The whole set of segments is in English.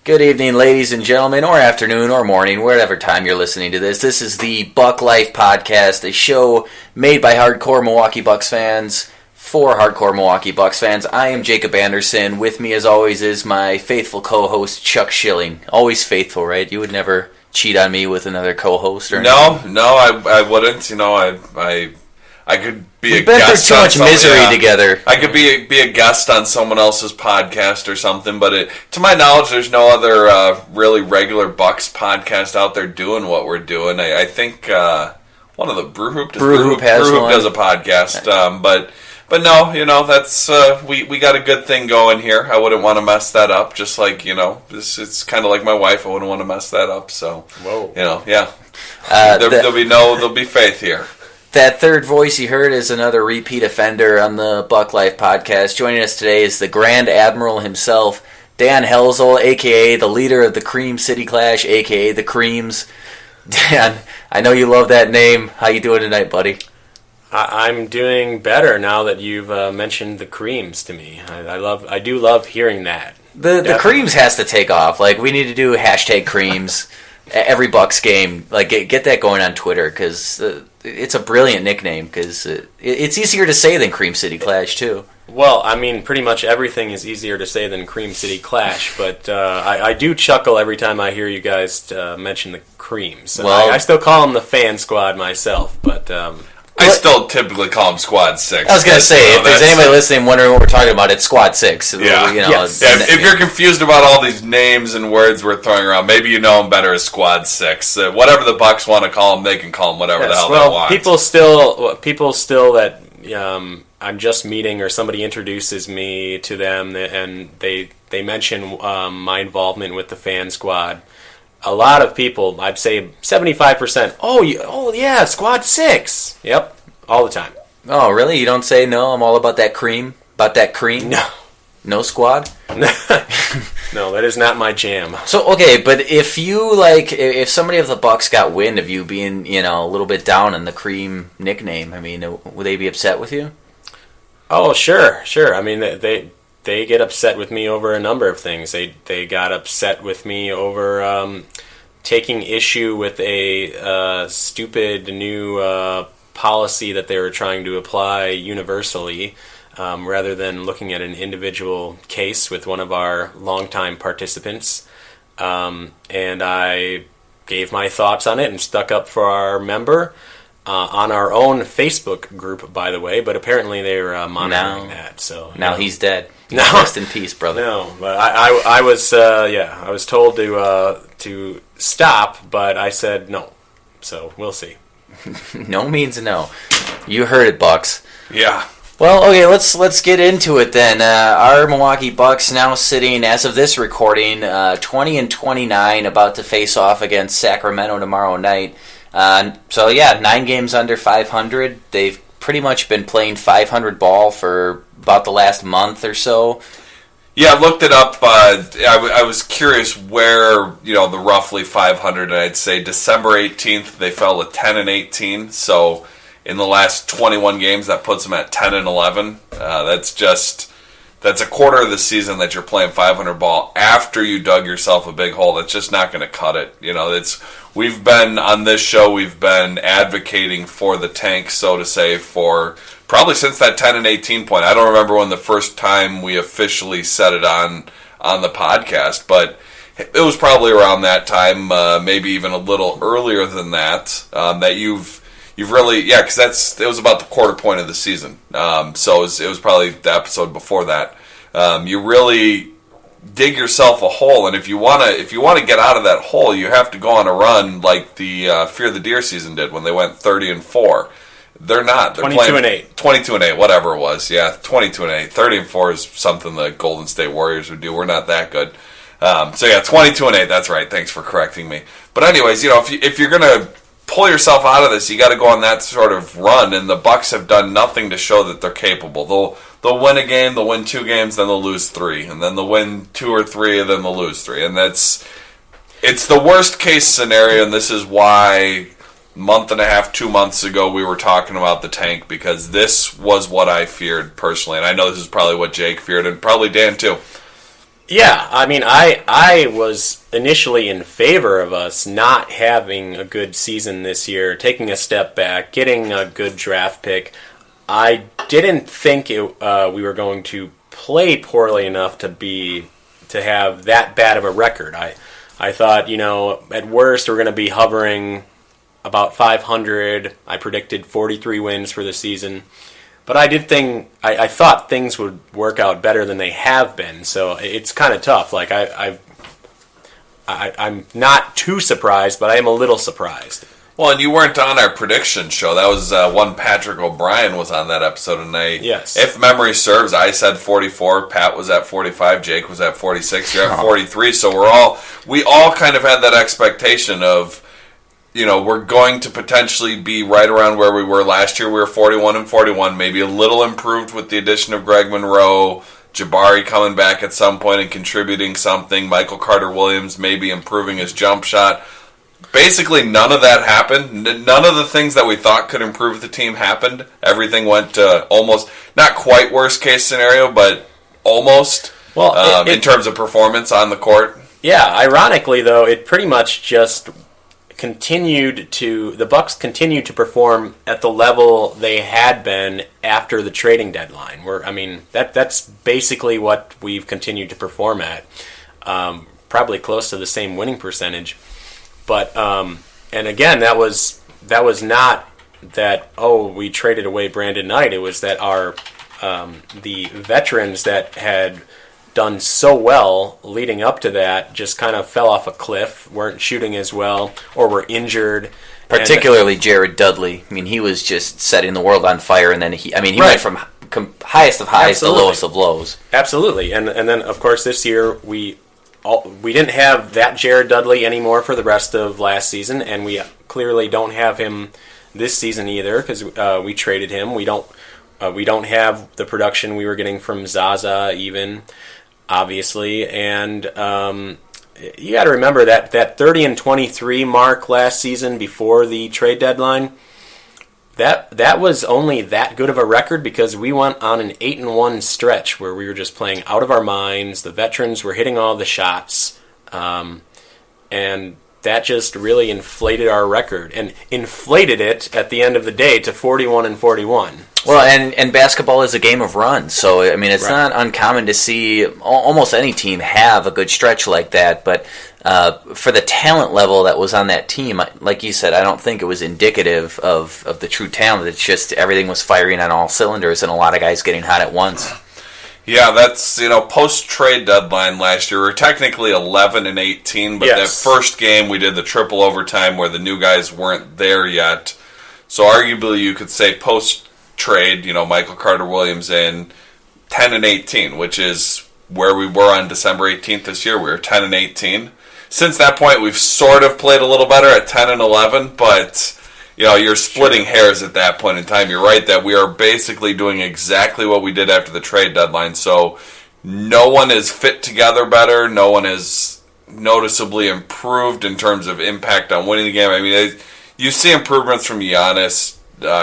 Good evening, ladies and gentlemen, or afternoon, or morning, whatever time you're listening to this. This is the Buck Life Podcast, a show made by hardcore Milwaukee Bucks fans for hardcore Milwaukee Bucks fans. I am Jacob Anderson. With me, as always, is my faithful co-host, Chuck Schilling. Always faithful, right? You would never cheat on me with another co-host or anything? No, I wouldn't. You know, I could be We've a been guest through too on much misery together. I could be a guest on someone else's podcast or something, but to my knowledge, there's no other really regular Bucks podcast out there doing what we're doing. I think one of the Brew Hoop does a podcast, but no, you know, that's we got a good thing going here. I wouldn't want to mess that up. Just like, you know, it's kind of like my wife. I wouldn't want to mess that up. So, whoa, you know, yeah, there'll be faith here. That third voice you heard is another repeat offender on the Buck Life Podcast. Joining us today is the Grand Admiral himself, Dan Helzel, a.k.a. the leader of the Cream City Clash, a.k.a. the Creams. Dan, I know you love that name. How you doing tonight, buddy? I'm doing better now that you've mentioned the Creams to me. I do love hearing that. The Creams has to take off. Like, we need to do hashtag Creams every Bucks game. Like, get that going on Twitter, because it's a brilliant nickname, because it's easier to say than Cream City Clash, too. Well, I mean, pretty much everything is easier to say than Cream City Clash, but I do chuckle every time I hear you guys mention the Creams. Well, I still call them the Fan Squad myself, but I still typically call them Squad 6. I was going to say, if there's anybody listening wondering what we're talking about, it's Squad 6. Yeah. You know, yes. If you're confused about all these names and words we're throwing around, maybe you know them better as Squad 6. Whatever the Bucks want to call them, they can call them whatever the hell they want. People still that I'm just meeting or somebody introduces me to them and they mention my involvement with the Fan Squad. A lot of people, I'd say 75%, oh yeah, Squad 6. Yep, all the time. Oh, really? You don't say, no, I'm all about that cream? About that cream? No. No squad? No, that is not my jam. So, okay, but if if somebody of the Bucks got wind of you being, you know, a little bit down on the cream nickname, I mean, would they be upset with you? Oh, sure. I mean, they get upset with me over a number of things. They got upset with me over taking issue with a stupid new policy that they were trying to apply universally, rather than looking at an individual case with one of our longtime participants. And I gave my thoughts on it and stuck up for our member. On our own Facebook group, by the way, but apparently they were monitoring that. So now he's dead. No. Rest in peace, brother. No, but I was told to stop, but I said no. So we'll see. No means no. You heard it, Bucks. Yeah. Well, okay, let's get into it then. Our Milwaukee Bucks now sitting, as of this recording, 20-29, about to face off against Sacramento tomorrow night. 9 games under 500. They've pretty much been playing 500 ball for about the last month or so. Yeah, I looked it up. I was curious where, you know, the roughly 500, and I'd say December 18th, they fell to 10-18. So in the last 21 games, that puts them at 10-11. That's a quarter of the season that you're playing 500 ball after you dug yourself a big hole. That's just not going to cut it. You know, we've been on this show. We've been advocating for the tank, so to say, for probably since that 10-18 point. I don't remember when the first time we officially said it on the podcast, but it was probably around that time, maybe even a little earlier than that. That you've really, yeah, because it was about the quarter point of the season. So it was probably the episode before that. You really dig yourself a hole, and if you want to get out of that hole, you have to go on a run like the Fear the Deer season did when they went 30-4. They're not. They're 22-8. 22-8, whatever it was. Yeah, 22-8. 30-4 is something the Golden State Warriors would do. We're not that good. 22-8. That's right. Thanks for correcting me. But anyways, you know, if you're gonna pull yourself out of this, you got to go on that sort of run, and the Bucks have done nothing to show that they're capable. They'll win a game, they'll win 2 games, then they'll lose 3, and then they'll win 2 or 3, and then they'll lose 3, and it's the worst case scenario. And this is why month and a half, 2 months ago, we were talking about the tank, because this was what I feared personally, and I know this is probably what Jake feared, and probably Dan too. Yeah, I mean, I was initially in favor of us not having a good season this year, taking a step back, getting a good draft pick. I didn't think we were going to play poorly enough to have that bad of a record. I thought, at worst we're going to be hovering about 500. I predicted 43 wins for the season. But I thought things would work out better than they have been, so it's kind of tough. Like I'm not too surprised, but I am a little surprised. Well, and you weren't on our prediction show. That was one Patrick O'Brien was on that episode, and yes. If memory serves, I said 44. Pat was at 45. Jake was at 46. You're at 43. So we all kind of had that expectation of, we're going to potentially be right around where we were last year. We were 41-41, maybe a little improved with the addition of Greg Monroe, Jabari coming back at some point and contributing something, Michael Carter-Williams maybe improving his jump shot. Basically, none of that happened. None of the things that we thought could improve the team happened. Everything went to almost, not quite worst case scenario, but almost, in terms of performance on the court. Yeah, ironically, though, it pretty much just the Bucks continued to perform at the level they had been after the trading deadline. That's basically what we've continued to perform at. Probably close to the same winning percentage. But and again, that was not that we traded away Brandon Knight. It was that our the veterans that had done so well leading up to that just kind of fell off a cliff, weren't shooting as well, or were injured. Particularly Jared Dudley. I mean, he was just setting the world on fire, and then he right. went from highest of highs Absolutely. to lowest of lows. Absolutely, and then of course this year we didn't have that Jared Dudley anymore for the rest of last season, and we clearly don't have him this season either because we traded him. We don't have the production we were getting from Zaza even. Obviously, and you got to remember that 30-23 mark last season before the trade deadline. That was only that good of a record because we went on an 8-1 stretch where we were just playing out of our minds. The veterans were hitting all the shots, and that just really inflated our record and inflated it at the end of the day to 41-41. Well, and basketball is a game of runs, so I mean it's not uncommon to see almost any team have a good stretch like that. But for the talent level that was on that team, like you said, I don't think it was indicative of the true talent. It's just everything was firing on all cylinders, and a lot of guys getting hot at once. Yeah, that's post-trade deadline last year. We were technically 11-18, but that first game we did the triple overtime where the new guys weren't there yet. So arguably you could say post-trade, Michael Carter-Williams in 10-18, which is where we were on December 18th this year. We were 10-18. Since that point, we've sort of played a little better at 10-11, but you're splitting hairs at that point in time. You're right that we are basically doing exactly what we did after the trade deadline. So no one is fit together better. No one is noticeably improved in terms of impact on winning the game. I mean, you see improvements from Giannis.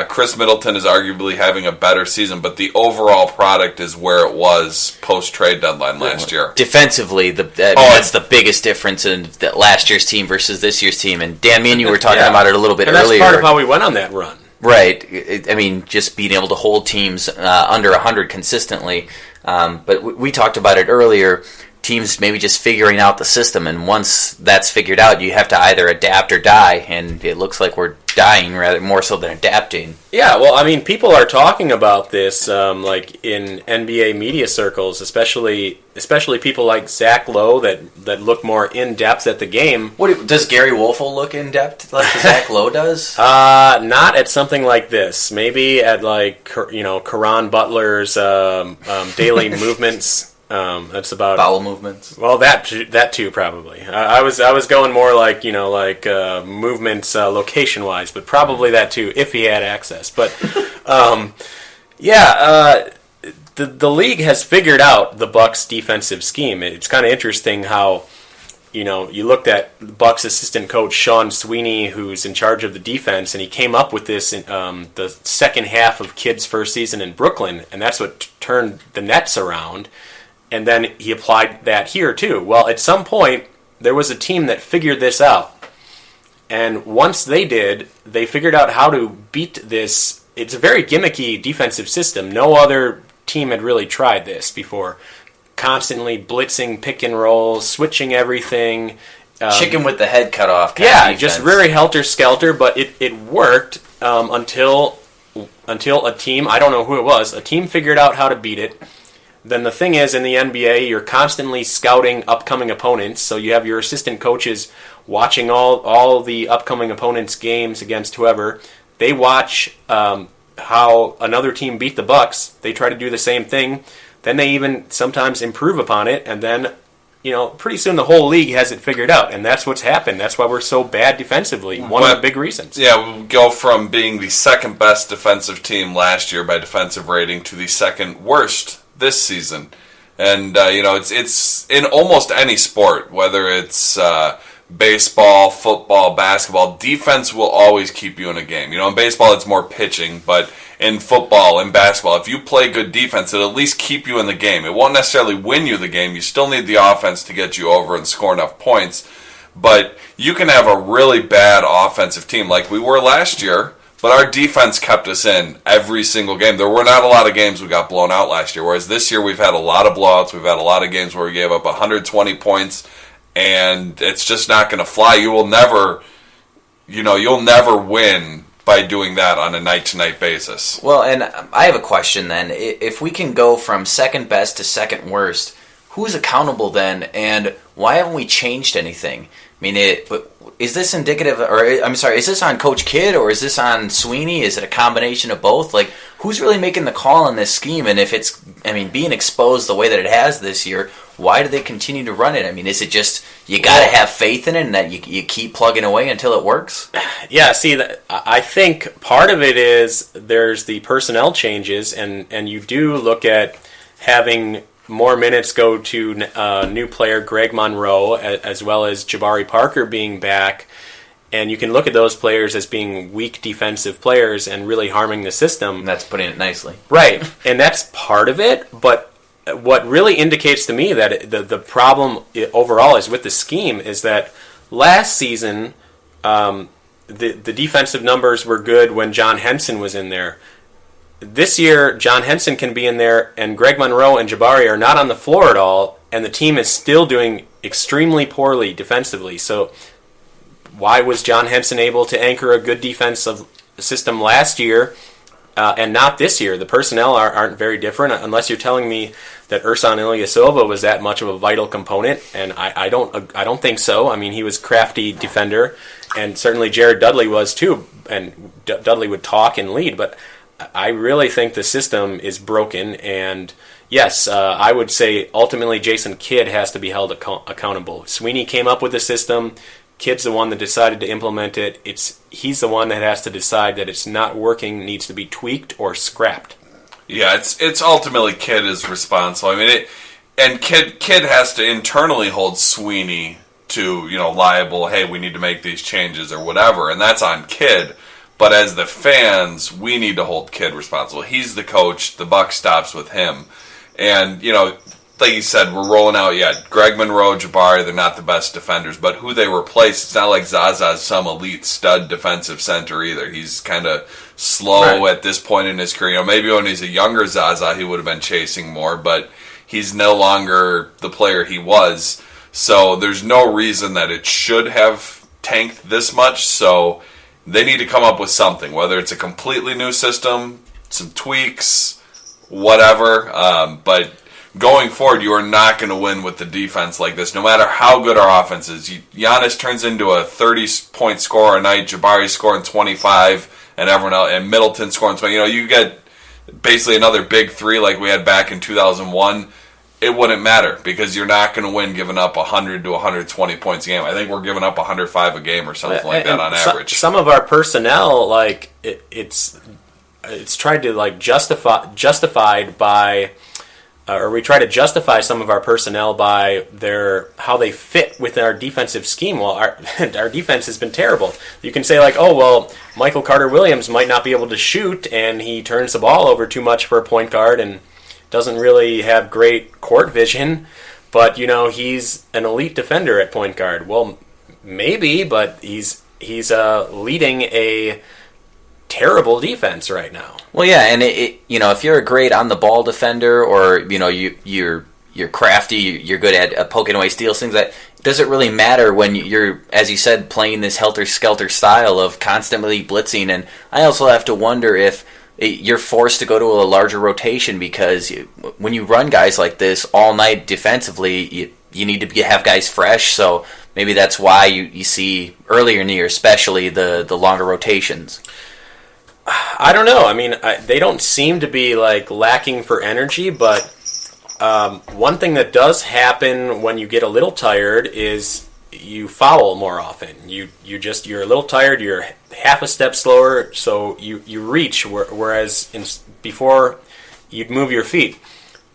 Chris Middleton is arguably having a better season, but the overall product is where it was post-trade deadline last year. Defensively, that's the biggest difference in last year's team versus this year's team. And Dan, me and you were talking about it a little bit earlier. That's part of how we went on that run. Right. I mean, just being able to hold teams under 100 consistently. But we talked about it earlier. Teams maybe just figuring out the system, and once that's figured out, you have to either adapt or die, and it looks like we're dying rather more so than adapting. Yeah, well, I mean, people are talking about this like in NBA media circles, especially people like Zach Lowe that look more in depth at the game. Does Gary Wolfel look in depth like Zach Lowe does? Not at something like this. Maybe at Caron Butler's daily movements. That's about bowel movements. Well, that too probably. I was going more like movements location wise, but probably that too if he had access. But the league has figured out the Bucks defensive scheme. It's kind of interesting how you looked at the Bucks assistant coach Sean Sweeney, who's in charge of the defense, and he came up with this in the second half of Kidd's first season in Brooklyn, and that's what turned the Nets around. And then he applied that here too. Well, at some point, there was a team that figured this out. And once they did, they figured out how to beat this. It's a very gimmicky defensive system. No other team had really tried this before. Constantly blitzing, pick and roll, switching everything. Chicken with the head cut off. Yeah, just very helter-skelter, but it worked until a team, I don't know who it was, a team figured out how to beat it. Then the thing is, in the NBA, you're constantly scouting upcoming opponents, so you have your assistant coaches watching all the upcoming opponents' games against whoever. They watch how another team beat the Bucks. They try to do the same thing. Then they even sometimes improve upon it, and then, pretty soon the whole league has it figured out, and that's what's happened. That's why we're so bad defensively. One of the big reasons. Yeah, we go from being the second best defensive team last year by defensive rating to the second worst this season. And, it's in almost any sport, whether it's baseball, football, basketball, defense will always keep you in a game. In baseball it's more pitching, but in football and basketball, if you play good defense, it'll at least keep you in the game. It won't necessarily win you the game. You still need the offense to get you over and score enough points. But you can have a really bad offensive team like we were last year, but our defense kept us in every single game. There were not a lot of games we got blown out last year, whereas this year we've had a lot of blowouts. We've had a lot of games where we gave up 120 points, and it's just not going to fly. You'll never win by doing that on a night-to-night basis. Well, and I have a question then. If we can go from second best to second worst, who's accountable then, and why haven't we changed anything? I mean, is this indicative, is this on Coach Kidd, or is this on Sweeney? Is it a combination of both? Like, who's really making the call on this scheme? And if it's, being exposed the way that it has this year, why do they continue to run it? Is it just you got to have faith in it and that you keep plugging away until it works? Yeah, see, I think part of it is there's the personnel changes, and you do look at having more minutes go to new player Greg Monroe, as well as Jabari Parker being back. And you can look at those players as being weak defensive players and really harming the system. That's putting it nicely. Right, and that's part of it, but what really indicates to me that the problem overall is with the scheme is that last season the defensive numbers were good when John Henson was in there. This year, John Henson can be in there, and Greg Monroe and Jabari are not on the floor at all, and the team is still doing extremely poorly defensively. So why was John Henson able to anchor a good defensive system last year and not this year? The personnel aren't very different, unless you're telling me that Ersan Ilyasova was that much of a vital component, and I don't think so. He was a crafty defender, and certainly Jared Dudley was too, and Dudley would talk and lead, but I really think the system is broken, and yes, I would say ultimately Jason Kidd has to be held accountable. Sweeney came up with the system. Kidd's the one that decided to implement it. He's the one that has to decide that it's not working, needs to be tweaked or scrapped. Yeah, it's ultimately Kidd is responsible. And Kidd has to internally hold Sweeney to liable. Hey, we need to make these changes or whatever, and that's on Kidd. But as the fans, we need to hold Kidd responsible. He's the coach. The buck stops with him. And, like you said, we're rolling out, Greg Monroe, Jabari, they're not the best defenders. But who they replace, it's not like Zaza's some elite stud defensive center either. He's kind of slow at this point in his career. Maybe when he's a younger Zaza, he would have been chasing more. But he's no longer the player he was. So there's no reason that it should have tanked this much. So they need to come up with something, whether it's a completely new system, some tweaks, whatever. But going forward, you are not going to win with the defense like this, no matter how good our offense is. Giannis turns into a 30-point scorer a night, Jabari scoring 25, and everyone else, and Middleton scoring 20. You get basically another big three like we had back in 2001. It wouldn't matter because you're not going to win giving up 100 to 120 points a game. I think we're giving up 105 a game or something like that on average. Some of our personnel, it's tried to justified by, or we try to justify some of our personnel by how they fit with our defensive scheme. Well, our defense has been terrible. You can say Michael Carter-Williams might not be able to shoot, and he turns the ball over too much for a point guard, and doesn't really have great court vision, but he's an elite defender at point guard. Well, maybe, but he's leading a terrible defense right now. Well, yeah, and if you're a great on the ball defender, or you're crafty, you're good at poking away steals, things that doesn't really matter when you're, as you said, playing this helter-skelter style of constantly blitzing. And I also have to wonder if you're forced to go to a larger rotation, because when you run guys like this all night defensively, you need to have guys fresh. So maybe that's why you see earlier in the year, especially the longer rotations. I don't know. I mean, they don't seem to be lacking for energy, but one thing that does happen when you get a little tired is you foul more often. You're a little tired. You're half a step slower, so you reach. Whereas before you'd move your feet.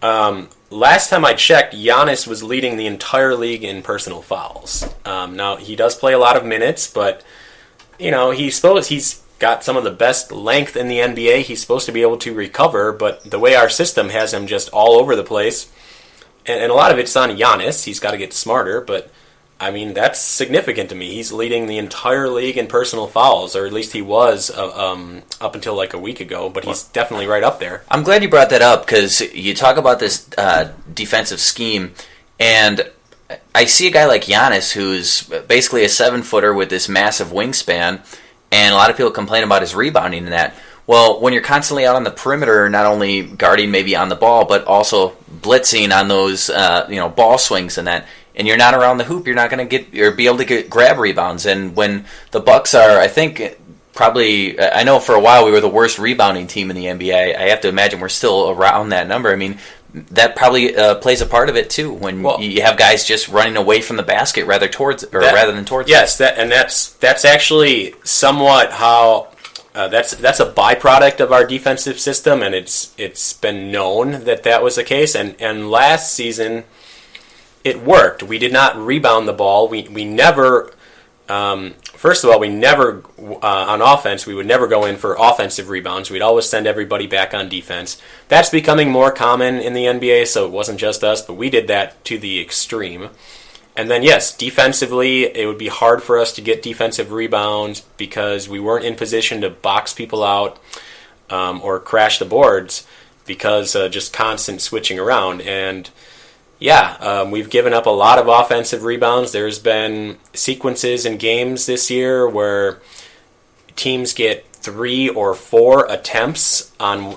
Last time I checked, Giannis was leading the entire league in personal fouls. Now he does play a lot of minutes, but he's got some of the best length in the NBA. He's supposed to be able to recover, but the way our system has him just all over the place, and a lot of it's on Giannis. He's got to get smarter, but I mean, that's significant to me. He's leading the entire league in personal fouls, or at least he was up until a week ago, but he's definitely right up there. I'm glad you brought that up, because you talk about this defensive scheme, and I see a guy like Giannis, who's basically a 7-footer with this massive wingspan, and a lot of people complain about his rebounding and that. Well, when you're constantly out on the perimeter, not only guarding maybe on the ball, but also blitzing on those ball swings and that, and you're not around the hoop, you're not going to get or be able to grab rebounds. And when the Bucks are, I think, probably, I know for a while we were the worst rebounding team in the NBA. I have to imagine we're still around that number. I mean, that probably plays a part of it too, when you have guys just running away from the basket rather than towards yes, it. That's actually somewhat how that's a byproduct of our defensive system, and it's been known that was the case. And last season it worked. We did not rebound the ball. We never. First of all, we never, on offense, we would never go in for offensive rebounds. We'd always send everybody back on defense. That's becoming more common in the NBA, so it wasn't just us, but we did that to the extreme. And then, yes, defensively, it would be hard for us to get defensive rebounds because we weren't in position to box people out or crash the boards because just constant switching around. And yeah, we've given up a lot of offensive rebounds. There's been sequences in games this year where teams get 3 or 4 attempts on,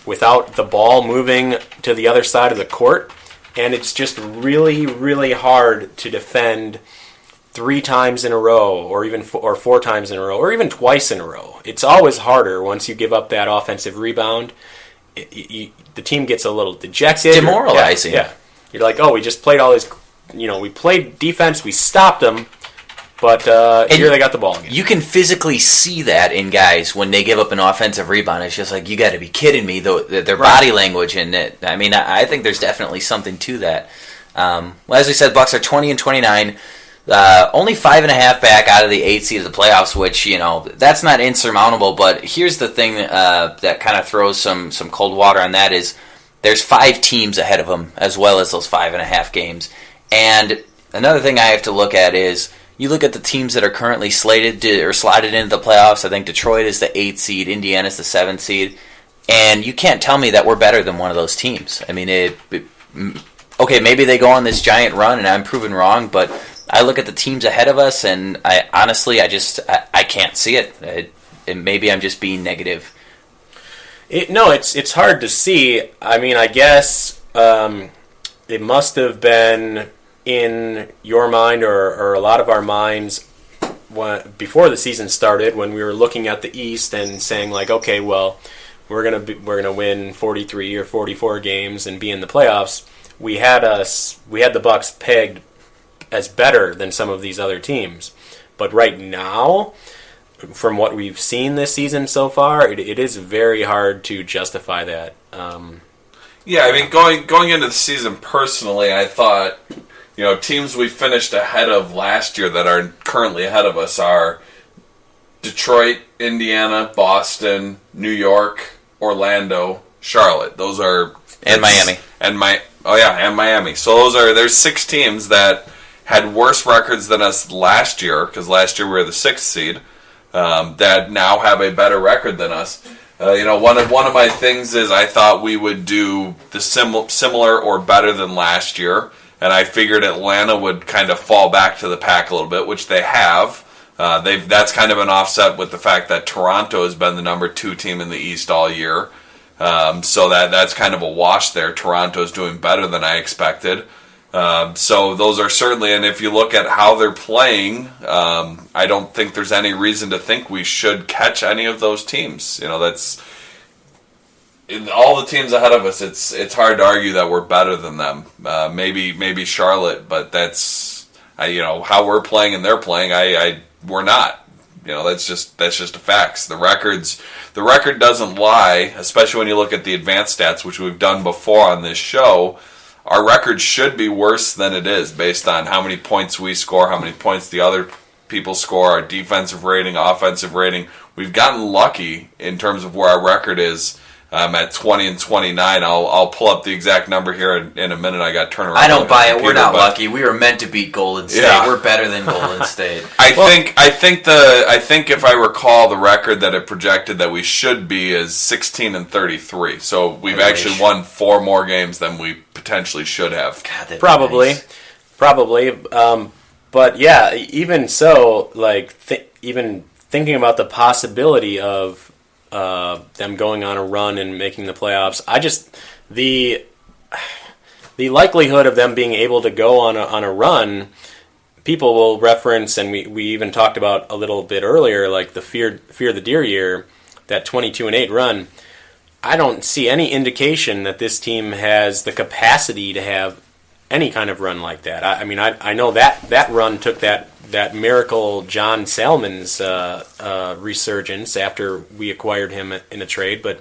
without the ball moving to the other side of the court, and it's just really, really hard to defend 3 times in a row, or even 4 times in a row, or even twice in a row. It's always harder once you give up that offensive rebound. The team gets a little dejected. It's demoralizing. Yeah. You're like, we just played all these, we played defense, we stopped them, but here they got the ball again. You can physically see that in guys when they give up an offensive rebound. It's just like, you got to be kidding me, their body language. And I think there's definitely something to that. Well, as we said, Bucks are 20-29, only 5.5 back out of the 8th seed of the playoffs, which, that's not insurmountable. But here's the thing that kind of throws some cold water on that is, there's 5 teams ahead of them, as well as those 5.5 games. And another thing I have to look at is, you look at the teams that are currently slated or slotted into the playoffs. I think Detroit is the 8th seed, Indiana's the 7th seed, and you can't tell me that we're better than one of those teams. I mean, okay, maybe they go on this giant run, and I'm proven wrong, but I look at the teams ahead of us, and I honestly can't see it. Maybe I'm just being negative. It's hard to see. I mean, I guess it must have been in your mind or a lot of our minds before the season started, when we were looking at the East and saying okay, well, we're gonna win 43 or 44 games and be in the playoffs. We had the Bucks pegged as better than some of these other teams, but right now, from what we've seen this season so far, it is very hard to justify that. Going into the season personally, I thought, teams we finished ahead of last year that are currently ahead of us are Detroit, Indiana, Boston, New York, Orlando, Charlotte. Those are and Miami. And Miami. So there's 6 teams that had worse records than us last year, because last year we were the 6th seed, that now have a better record than us. One of my things is I thought we would do the similar or better than last year, and I figured Atlanta would kind of fall back to the pack a little bit, which they have. That's kind of an offset with the fact that Toronto has been the number 2 team in the East all year. So that's kind of a wash there. Toronto's doing better than I expected. So those are certainly, and if you look at how they're playing, I don't think there's any reason to think we should catch any of those teams. That's in all the teams ahead of us. It's hard to argue that we're better than them. Maybe Charlotte, but that's how we're playing and they're playing. We're not. That's just a facts. The record doesn't lie, especially when you look at the advanced stats, which we've done before on this show. Our record should be worse than it is based on how many points we score, how many points the other people score, our defensive rating, offensive rating. We've gotten lucky in terms of where our record is at 20 and 29. I'll pull up the exact number here in a minute. I got turnaround. I don't buy it. We're not lucky. We were meant to beat Golden State. Yeah. We're better than Golden State. I think if I recall the record that it projected that we should be is 16 and 33. So we've actually won 4 more games than we potentially should have. God, probably. But yeah, even so, even thinking about the possibility of them going on a run and making the playoffs, the likelihood of them being able to go on a run, people will reference, and we even talked about a little bit earlier, like the Fear the Deer year, that 22-8 run. I don't see any indication that this team has the capacity to have any kind of run like that. I know that run took that miracle John Salmon's resurgence after we acquired him in a trade, but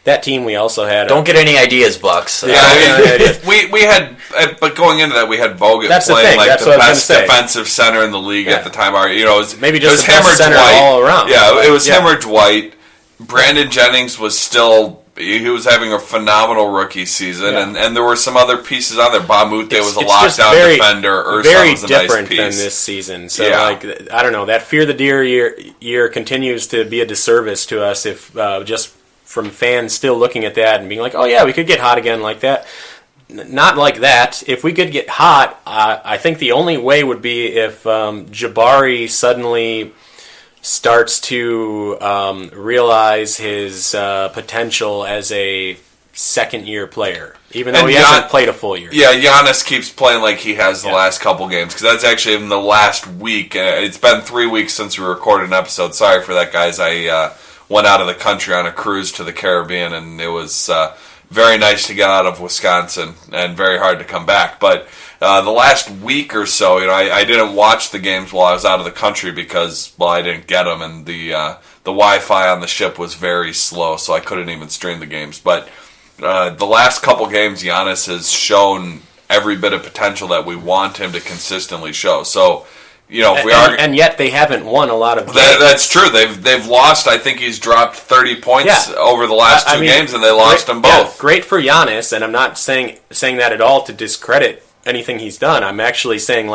that team we also had. Don't get any ideas, Bucks. We had, but going into that, we had Bogut playing like the best defensive center in the league at the time. Maybe just the best center all around. Yeah, it was him or Dwight. Brandon Jennings was still. He was having a phenomenal rookie season, and there were some other pieces on there. Bamute was a lockdown defender. Ursa very was a different nice piece. than this season. So, I don't know. That Fear the Deer year continues to be a disservice to us if just from fans still looking at that and being like, oh, yeah, we could get hot again like that. Not like that. If we could get hot, I think the only way would be if Jabari suddenly starts to realize his potential as a second-year player, even though he hasn't played a full year. Yeah, Giannis keeps playing like he has the last couple games, because that's actually in the last week. It's been 3 weeks since we recorded an episode. Sorry for that, guys. I went out of the country on a cruise to the Caribbean, and it was very nice to get out of Wisconsin and very hard to come back. But the last week or so, I didn't watch the games while I was out of the country because, I didn't get them, and the Wi-Fi on the ship was very slow, so I couldn't even stream the games. But the last couple games, Giannis has shown every bit of potential that we want him to consistently show. So, if we are, and yet they haven't won a lot of games. That's true. They've lost. I think he's dropped 30 points over the last two games, and they lost them both. Yeah, great for Giannis, and I'm not saying that at all to discredit anything he's done. I'm actually saying,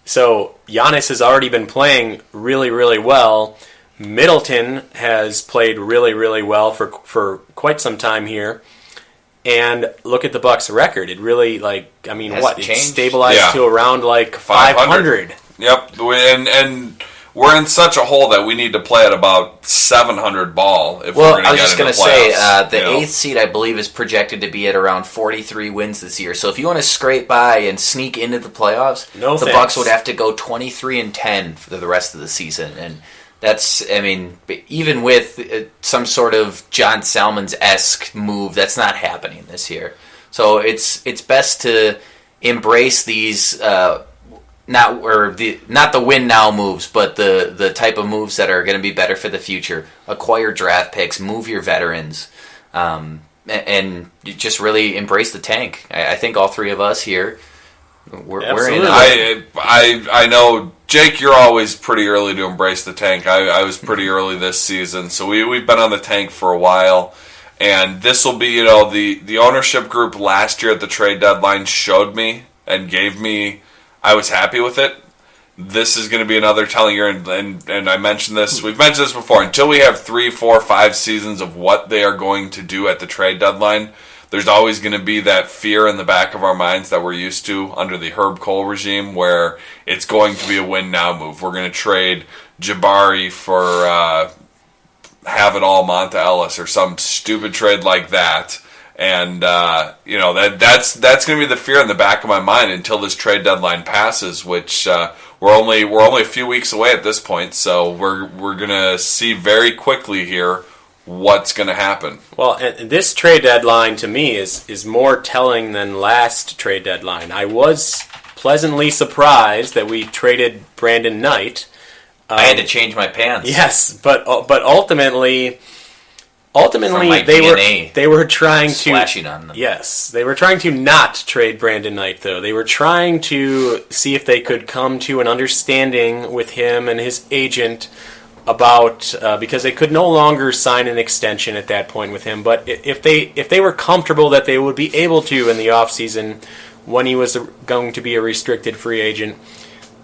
so Giannis has already been playing really, really well. Middleton has played really, really well for quite some time here. And look at the Bucks' record. It really, it stabilized to around 500. Yep, and we're in such a hole that we need to play at about 700 ball if we're going to get into the playoffs. Well, I was just going to say, the 8th seed, I believe, is projected to be at around 43 wins this year. So if you want to scrape by and sneak into the playoffs, the Bucks would have to go 23-10 for the rest of the season. And that's, even with some sort of John Salmons-esque move, that's not happening this year. So it's best to embrace these not the win now moves, but the type of moves that are going to be better for the future. Acquire draft picks, move your veterans, and you just really embrace the tank. I think all three of us here, we're in it. I know, Jake, you're always pretty early to embrace the tank. I was pretty early this season, so we've been on the tank for a while. And this will be, the ownership group last year at the trade deadline showed me and gave me, I was happy with it. This is going to be another telling year, and I mentioned this, we've mentioned this before, until we have 3, 4, 5 seasons of what they are going to do at the trade deadline, there's always going to be that fear in the back of our minds that we're used to under the Herb Cole regime, where it's going to be a win-now move. We're going to trade Jabari for Have-It-All Monta Ellis or some stupid trade like that. And, that's going to be the fear in the back of my mind until this trade deadline passes, which we're only a few weeks away at this point. So we're going to see very quickly here what's going to happen. Well, and this trade deadline to me is more telling than last trade deadline. I was pleasantly surprised that we traded Brandon Knight. I had to change my pants. Yes, but ultimately they were trying to slashing on them. Yes, they were trying to not trade Brandon Knight, though. They were trying to see if they could come to an understanding with him and his agent about because they could no longer sign an extension at that point with him. But if they were comfortable that they would be able to in the offseason when he was going to be a restricted free agent,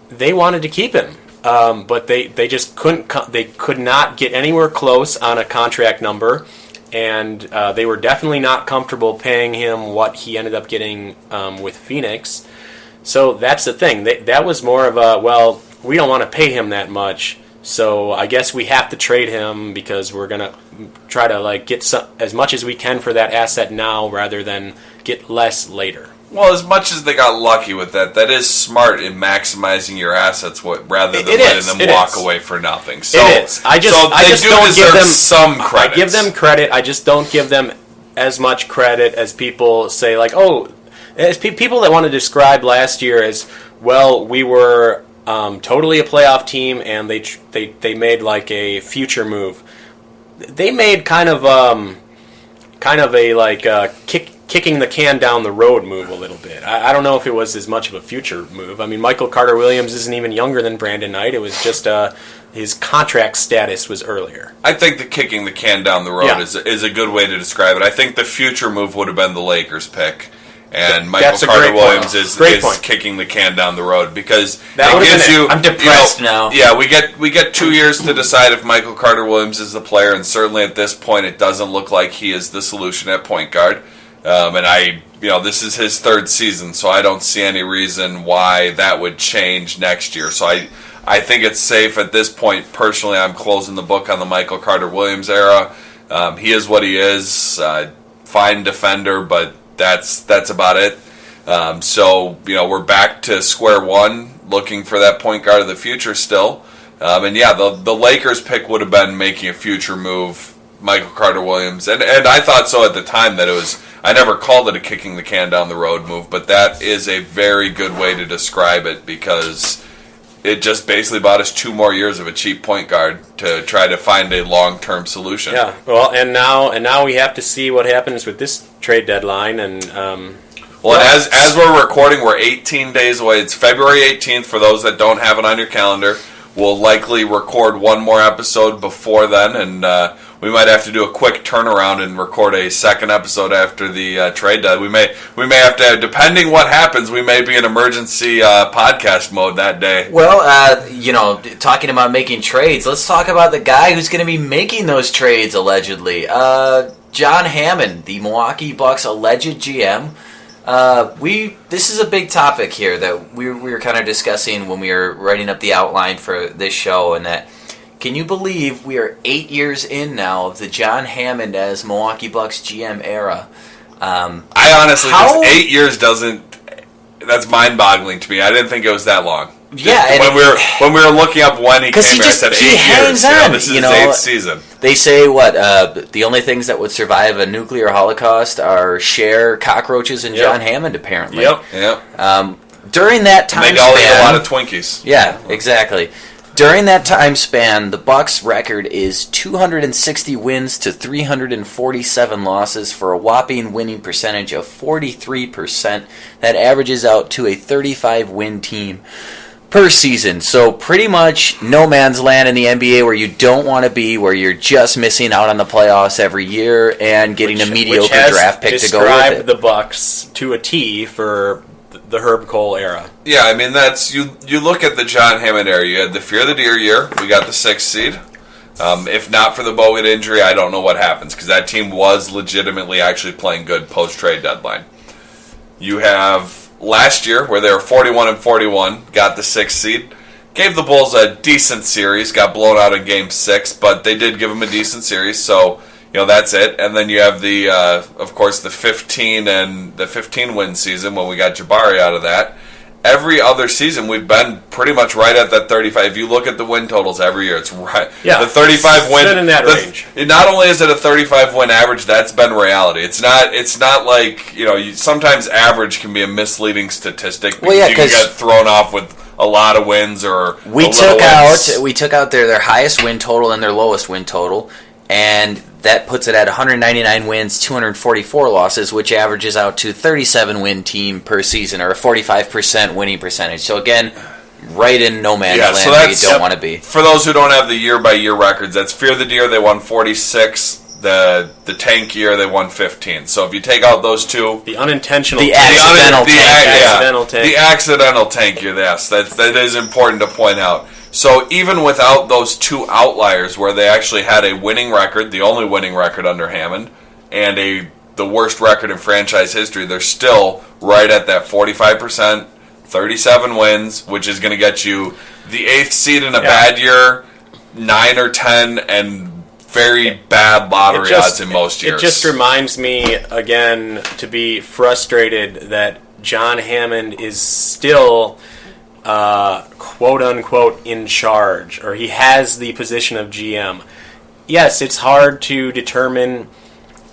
they wanted to keep him. But they just couldn't. They could not get anywhere close on a contract number, and they were definitely not comfortable paying him what he ended up getting with Phoenix. So that's the thing. That was more of a, well, we don't want to pay him that much, so I guess we have to trade him because we're gonna try to get as much as we can for that asset now, rather than get less later. Well, as much as they got lucky with that is smart in maximizing your assets rather than letting them walk away for nothing. So, it is. I just don't give them some credit. I give them credit. I just don't give them as much credit as people say. As people that want to describe last year as, well, we were totally a playoff team and they made a future move. They made kind of a kicking the can down the road move a little bit. I don't know if it was as much of a future move. I mean, Michael Carter-Williams isn't even younger than Brandon Knight. It was just his contract status was earlier. I think the kicking the can down the road is a good way to describe it. I think the future move would have been the Lakers pick. And Michael Carter-Williams is kicking the can down the road because that it gives you. I'm depressed now. Yeah, we get 2 years to decide if Michael Carter-Williams is the player, and certainly at this point, it doesn't look like he is the solution at point guard. This is his third season, so I don't see any reason why that would change next year. So I think it's safe at this point. Personally, I'm closing the book on the Michael Carter-Williams era. He is what he is. Fine defender, but that's about it. We're back to square one, looking for that point guard of the future still. The Lakers pick would have been making a future move, Michael Carter-Williams, and I thought so at the time that it was. I never called it a kicking the can down the road move, but that is a very good way to describe it because it just basically bought us 2 more years of a cheap point guard to try to find a long-term solution. Yeah, well, and now we have to see what happens with this trade deadline. And and as we're recording, we're 18 days away. It's February 18th for those that don't have it on your calendar. We'll likely record one more episode before then, and we might have to do a quick turnaround and record a second episode after the trade deadline. We may have to, depending what happens, we may be in emergency podcast mode that day. Well, talking about making trades, let's talk about the guy who's going to be making those trades allegedly. John Hammond, the Milwaukee Bucks alleged GM. This is a big topic here that we were kind of discussing when we were writing up the outline for this show, and that, can you believe we are 8 years in now of the John Hammond as Milwaukee Bucks GM era? I honestly, 8 years that's mind-boggling to me. I didn't think it was that long. Yeah, when we were looking up when he came here, I said 8 years. This is his 8th season. They say the only things that would survive a nuclear holocaust are Cher, cockroaches, and John Hammond. Apparently. Yep. During that time span, they all eat a lot of Twinkies. Yeah, exactly. During that time span, the Bucks' record is 260 wins to 347 losses for a whopping winning percentage of 43%. That averages out to a 35-win team. per season. So pretty much no man's land in the NBA where you don't want to be, where you're just missing out on the playoffs every year and getting a mediocre draft pick to go with it. Describe the Bucks to a T for the Herb Cole era. Yeah, I mean, that's you look at the John Hammond era. You had the Fear the Deer year. We got the 6th seed. If not for the Bogut injury, I don't know what happens, because that team was legitimately actually playing good post-trade deadline. You have last year, where they were 41-41, got the 6th seed. Gave the Bulls a decent series, got blown out in Game 6, but they did give them a decent series, so that's it. And then you have the, of course, the 15 win season when we got Jabari out of that. Every other season, we've been pretty much right at that 35. If you look at the win totals every year, it's right. Yeah, the 35 win in that range. Not only is it a 35 win average, that's been reality. It's not like sometimes average can be a misleading statistic because you can get thrown off with a lot of wins or we took out their highest win total and their lowest win total, and that puts it at 199 wins, 244 losses, which averages out to 37 win team per season, or a 45% winning percentage. So again, right in no man's land where you don't want to be. For those who don't have the year-by-year records, that's Fear the Deer, they won 46. The tank year, they won 15. So if you take out those two... The unintentional... The accidental tank. The accidental tank year, yes. That is important to point out. So even without those two outliers where they actually had a winning record, the only winning record under Hammond, and the worst record in franchise history, they're still right at that 45%, 37 wins, which is going to get you the 8th seed in a bad year, 9 or 10, and very bad lottery odds in most years. It just reminds me, again, to be frustrated that John Hammond is still... quote-unquote in charge, or he has the position of GM. Yes, it's hard to determine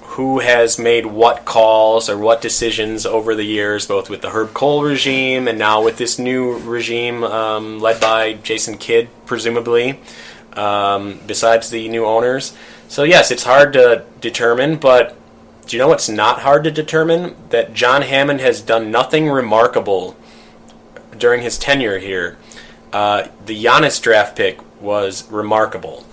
who has made what calls or what decisions over the years, both with the Herb Cole regime and now with this new regime led by Jason Kidd, presumably, besides the new owners. So yes, it's hard to determine, but do you know what's not hard to determine? That John Hammond has done nothing remarkable during his tenure here. The Giannis draft pick was remarkable.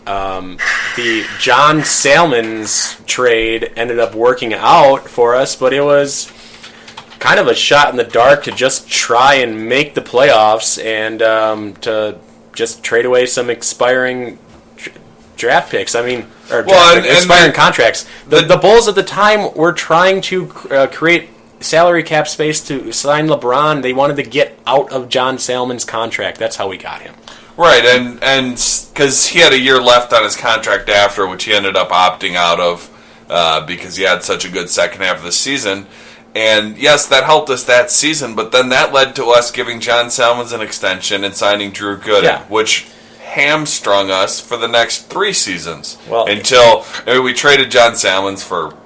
The John Salmons trade ended up working out for us, but it was kind of a shot in the dark to just try and make the playoffs and to just trade away some expiring draft picks. Expiring contracts. The Bulls at the time were trying to create salary cap space to sign LeBron. They wanted to get out of John Salmon's contract. That's how we got him. Right, and because he had a year left on his contract after, which he ended up opting out of because he had such a good second half of the season. And yes, that helped us that season, but then that led to us giving John Salmons an extension and signing Drew Gooden, which hamstrung us for the next 3 seasons. Until we traded John Salmons for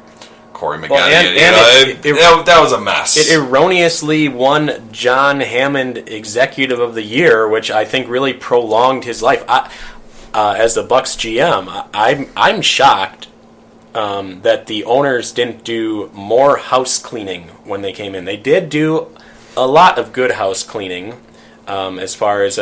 Corey McGann. That was a mess. It erroneously won John Hammond Executive of the Year, which I think really prolonged his life. As the Bucks GM, I'm shocked that the owners didn't do more house cleaning when they came in. They did do a lot of good house cleaning as far as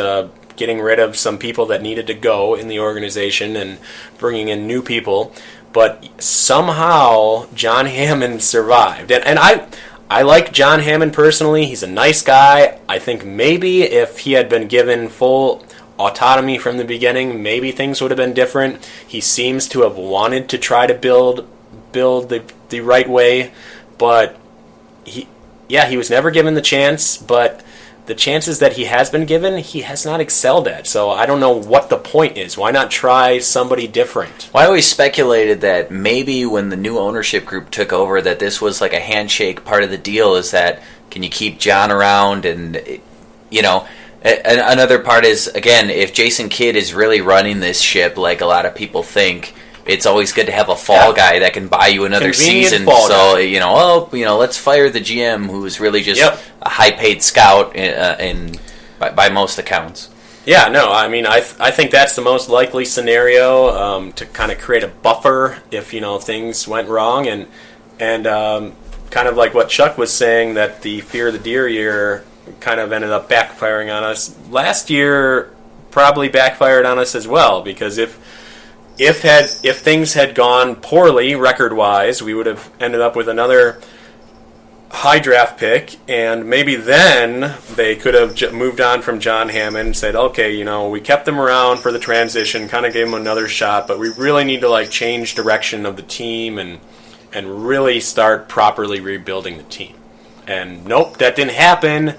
getting rid of some people that needed to go in the organization and bringing in new people. But somehow John Hammond survived. And I like John Hammond personally. He's a nice guy. I think maybe if he had been given full autonomy from the beginning, maybe things would have been different. He seems to have wanted to try to build the right way. But he was never given the chance. But the chances that he has been given, he has not excelled at. So I don't know what the point is. Why not try somebody different? Well, I always speculated that maybe when the new ownership group took over, that this was like a handshake. Part of the deal is that, can you keep John around? And, another part is, again, if Jason Kidd is really running this ship like a lot of people think, it's always good to have a fall guy that can buy you another season. So, let's fire the GM who's really just a high-paid scout by most accounts. Yeah, no, I mean, I think that's the most likely scenario to kind of create a buffer if, things went wrong. And kind of like what Chuck was saying, that the Fear the Deer year kind of ended up backfiring on us. Last year probably backfired on us as well, because if things had gone poorly record-wise, we would have ended up with another high draft pick, and maybe then they could have moved on from John Hammond and said, okay, we kept them around for the transition, kind of gave them another shot, but we really need to change direction of the team and really start properly rebuilding the team. And nope, that didn't happen.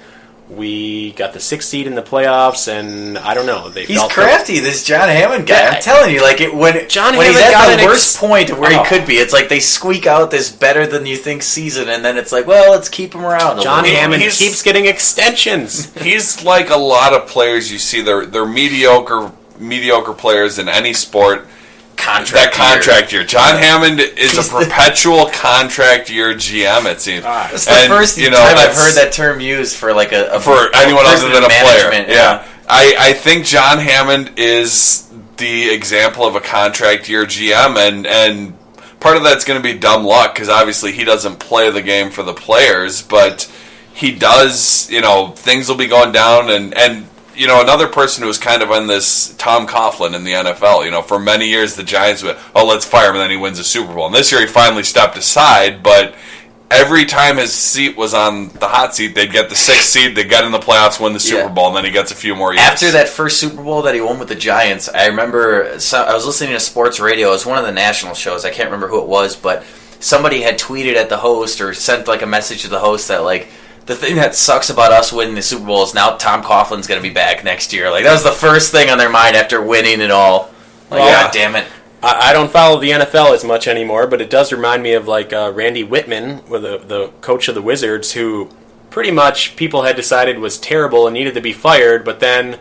We got the 6th seed in the playoffs, and I don't know. He's crafty, this John Hammond guy. I'm telling you, when he's at the worst point of where he could be, it's like they squeak out this better-than-you-think season, and then it's like, well, let's keep him around. John Hammond keeps getting extensions. He's like a lot of players you see. They're mediocre players in any sport. Contract year. John Hammond is a perpetual contract year GM, it seems. It's the first time I've heard that term used for for anyone other than a player. Yeah. I think John Hammond is the example of a contract year GM, and part of that's going to be dumb luck, because obviously he doesn't play the game for the players, but he does, things will be going down, and another person who was kind of on this, Tom Coughlin in the NFL. For many years the Giants would, let's fire him, and then he wins a Super Bowl. And this year he finally stepped aside, but every time his seat was on the hot seat, they'd get the 6th seed, they'd get in the playoffs, win the Super Bowl, and then he gets a few more years. After that first Super Bowl that he won with the Giants, I remember I was listening to sports radio. It was one of the national shows. I can't remember who it was, but somebody had tweeted at the host or sent a message to the host that the thing that sucks about us winning the Super Bowl is now Tom Coughlin's going to be back next year. That was the first thing on their mind after winning it all. God damn it. I don't follow the NFL as much anymore, but it does remind me of Randy Whitman, the coach of the Wizards, who pretty much people had decided was terrible and needed to be fired, but then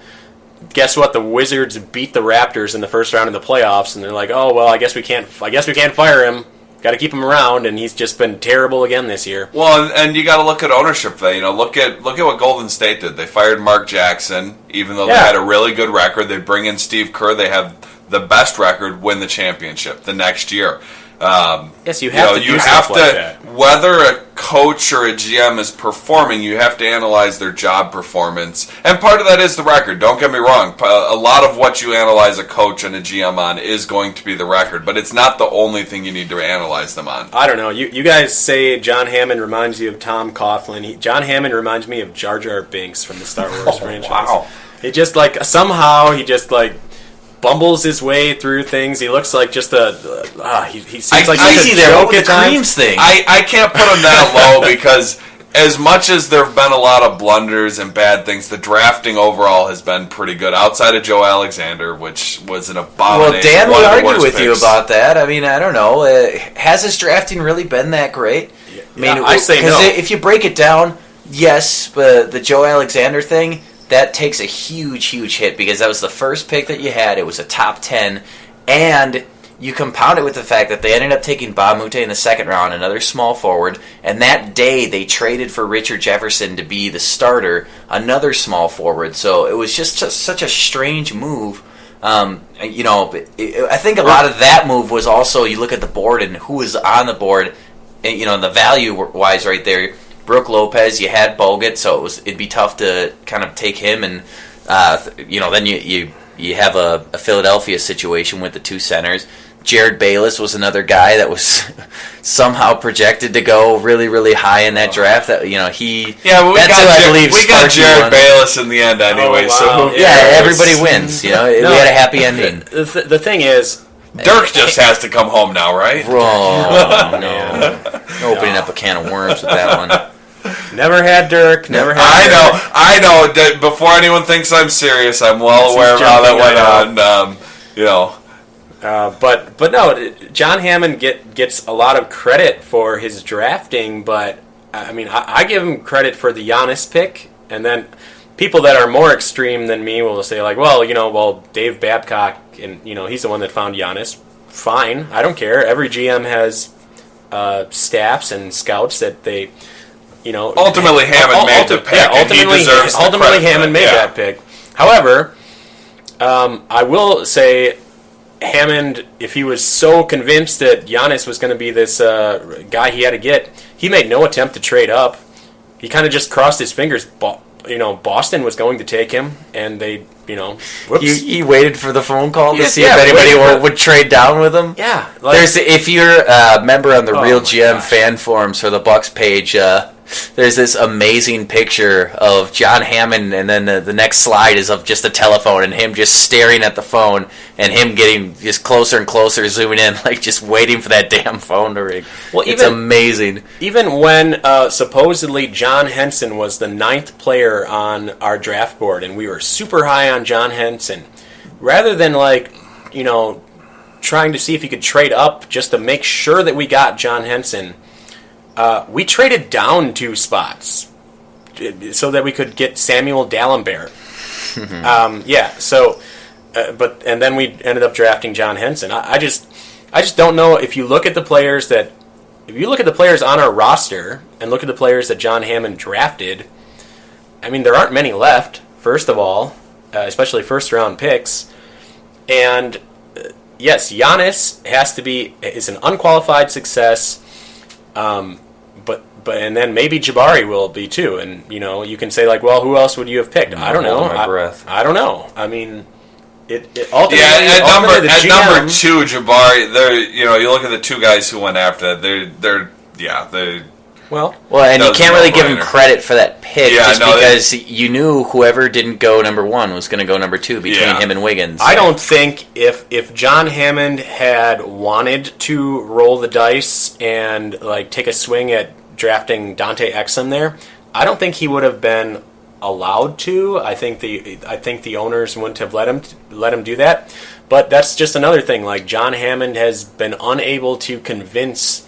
guess what? The Wizards beat the Raptors in the first round of the playoffs, and they're like, oh, well, I guess we can't fire him. Got to keep him around, and he's just been terrible again this year. Well, and you got to look at ownership there. Look at what Golden State did. They fired Mark Jackson, even though they had a really good record. They bring in Steve Kerr. They have the best record, win the championship the next year. Yes, you have to do stuff like that. Whether a coach or a GM is performing, you have to analyze their job performance. And part of that is the record. Don't get me wrong. A lot of what you analyze a coach and a GM on is going to be the record, but it's not the only thing you need to analyze them on. I don't know. You guys say John Hammond reminds you of Tom Coughlin. John Hammond reminds me of Jar Jar Binks from the Star Wars franchise. Wow. He just somehow he just bumbles his way through things. He looks like just he seems like easy there with the creams thing. I can't put him that low, because as much as there have been a lot of blunders and bad things, the drafting overall has been pretty good, outside of Joe Alexander, which was an abomination. Well, Dan would argue with you about that. I mean, I don't know. Has his drafting really been that great? I say no. If you break it down, yes, but the Joe Alexander thing, that takes a huge, huge hit, because that was the first pick that you had. It was a top 10, and you compound it with the fact that they ended up taking Bob Moute in the second round, another small forward, and that day they traded for Richard Jefferson to be the starter, another small forward. So it was just such a strange move. I think a lot of that move was also, you look at the board and who was on the board, and the value-wise right there. Brooke Lopez, you had Bogut, so it'd be tough to kind of take him, and then you have a Philadelphia situation with the two centers. Jared Bayless was another guy that was somehow projected to go really, really high in that draft. That we got Jared Bayless in the end anyway. Oh, wow. So everybody wins. We had a happy ending. The thing is, Dirk just has to come home now, right? Oh, no. Opening up a can of worms with that one. Never had Dirk. Never had. I know. Before anyone thinks I'm serious, I'm well aware of how that went on. But no, John Hammond gets a lot of credit for his drafting, but I mean, I give him credit for the Giannis pick, and then people that are more extreme than me will say Dave Babcock, and he's the one that found Giannis. Fine, I don't care. Every GM has staffs and scouts that they. Ultimately, Hammond made the pick. Ultimately, Hammond made that pick. However, I will say, Hammond, if he was so convinced that Giannis was going to be this guy he had to get, he made no attempt to trade up. He kind of just crossed his fingers, Boston was going to take him, and they, whoops. He waited for the phone call to see yeah, if anybody would trade down with him. Yeah. If you're a member on the Real GM gosh. fan forums for the Bucks page, there's this amazing picture of John Hammond, and then the next slide is of just a telephone and him just staring at the phone and him getting just closer and closer, zooming in, like just waiting for that damn phone to ring. Well, it's amazing. Even when supposedly John Henson was the 9th player on our draft board and we were super high on John Henson, rather than trying to see if he could trade up just to make sure that we got John Henson, we traded down 2 spots so that we could get Samuel Dallenberg. And then we ended up drafting John Henson. I just don't know if you look at the players on our roster and look at the players that John Hammond drafted. I mean, there aren't many left. First of all, especially first-round picks, and yes, Giannis is an unqualified success. But and then maybe Jabari will be too, and you can say well, who else would you have picked? I don't know. I don't know. I mean, ultimately, at number 2, Jabari. You look at the 2 guys who went after that. Well, and you can't really give him credit for that pick because you knew whoever didn't go number 1 was going to go number 2 between him and Wiggins. I don't think if John Hammond had wanted to roll the dice and take a swing at drafting Dante Exum there, I don't think he would have been allowed to. I think the owners wouldn't have let him do that. But that's just another thing. John Hammond has been unable to convince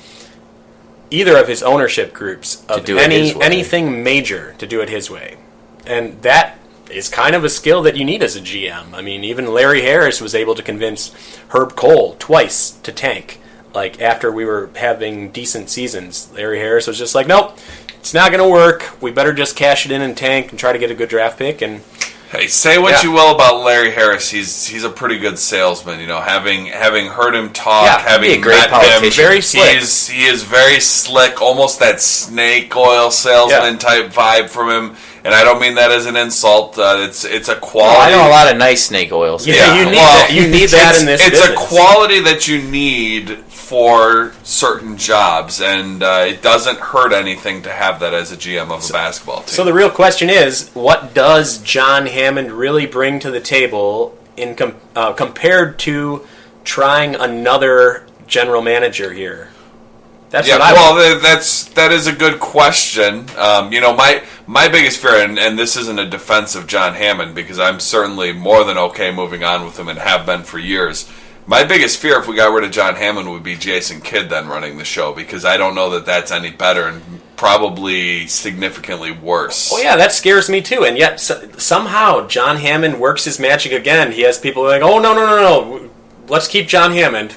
either of his ownership groups of anything major to do it his way. And that is kind of a skill that you need as a GM. I mean, even Larry Harris was able to convince Herb Cole twice to tank. After we were having decent seasons, Larry Harris was just nope, it's not going to work. We better just cash it in and tank and try to get a good draft pick. And hey, say what you will about Larry Harris, he's a pretty good salesman. Having heard him talk, having met him, very slick. He is very slick, almost that snake oil salesman type vibe from him. And I don't mean that as an insult. It's a quality. I know a lot of nice snake oils. Yeah, you need that in this business. It's a quality that you need for certain jobs, and it doesn't hurt anything to have that as a GM of a basketball team. So the real question is, what does John Hammond really bring to the table in compared to trying another general manager here? That is a good question. My biggest fear, and this isn't a defense of John Hammond, because I'm certainly more than okay moving on with him and have been for years. My biggest fear if we got rid of John Hammond would be Jason Kidd then running the show, because I don't know that that's any better and probably significantly worse. Oh yeah, that scares me too. And yet somehow John Hammond works his magic again. He has people oh no, let's keep John Hammond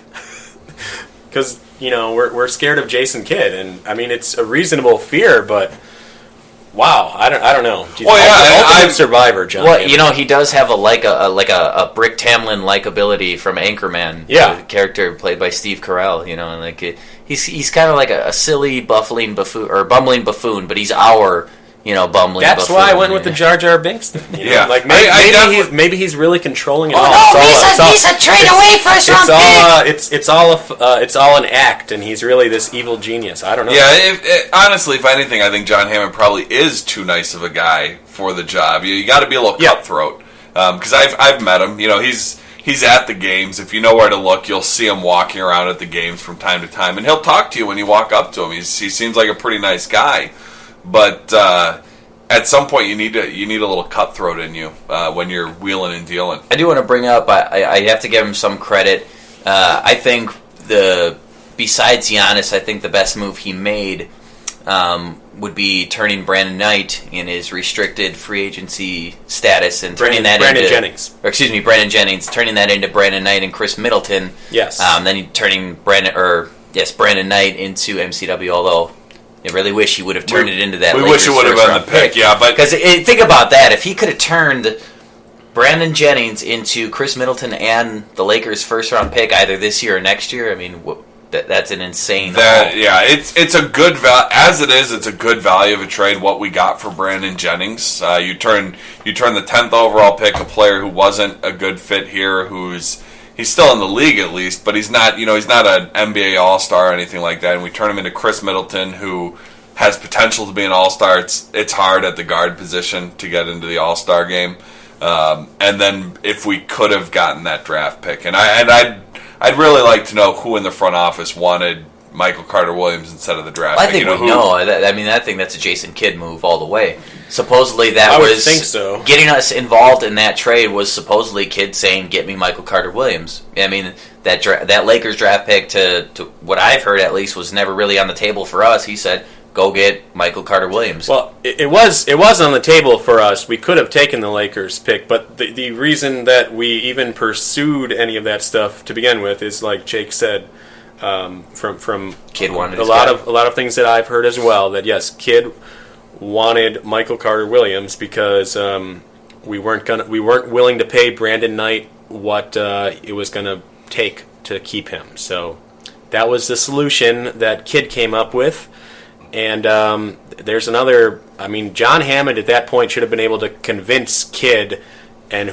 because we're scared of Jason Kidd, and I mean it's a reasonable fear, but. Wow, I don't know. Ultimate survivor, John. Well, Hammond. He does have a Brick Tamlin likability from Anchorman. Yeah, the character played by Steve Carell. And he's kind of like a silly bumbling buffoon, but he's our bumbling. That's buffoon. why I went with the Jar Jar Binks thing. Yeah, maybe he's really controlling it. He's a trade away first round pick. It's all an act, and he's really this evil genius. I don't know. Yeah, honestly, if anything, I think John Hammond probably is too nice of a guy for the job. You got to be a little cutthroat, because I've met him. He's at the games. If you know where to look, you'll see him walking around at the games from time to time, and he'll talk to you when you walk up to him. He seems like a pretty nice guy. But at some point, you need a little cutthroat in you when you're wheeling and dealing. I do want to bring up. I have to give him some credit. I think besides Giannis, I think the best move he made would be turning Brandon Knight in his restricted free agency status and turning Brandon Jennings, turning that into Brandon Knight and Chris Middleton. Yes. Then turning Brandon Knight into MCW. Although. I really wish he would have turned it into that. We wish it would have been the pick, yeah. But because think about that, if he could have turned Brandon Jennings into Chris Middleton and the Lakers' first round pick either this year or next year, I mean, That's an insane haul. It's a good as it is. It's a good value of a trade. What we got for Brandon Jennings, you turn the 10th overall pick, a player who wasn't a good fit here, he's still in the league at least, but he's not an NBA All-Star or anything like that. And we turn him into Chris Middleton, who has potential to be an All-Star. It's hard at the guard position to get into the All-Star game. And then if we could have gotten that draft pick, and I'd really like to know who in the front office wanted Michael Carter-Williams instead of the draft pick. I think we know. I think that's a Jason Kidd move all the way. Supposedly that I would think so. Getting us involved in that trade was supposedly Kidd saying, "Get me Michael Carter-Williams." I mean, that Lakers draft pick, to what I've heard at least, was never really on the table for us. He said, "Go get Michael Carter-Williams." Well, it was on the table for us. We could have taken the Lakers pick, but the reason that we even pursued any of that stuff to begin with is, like Jake said, from Kidd wanted a lot of things that I've heard as well. That yes, Kidd wanted Michael Carter-Williams because we weren't willing to pay Brandon Knight what it was going to take to keep him. So that was the solution that Kidd came up with. And there's another. I mean, John Hammond at that point should have been able to convince Kidd and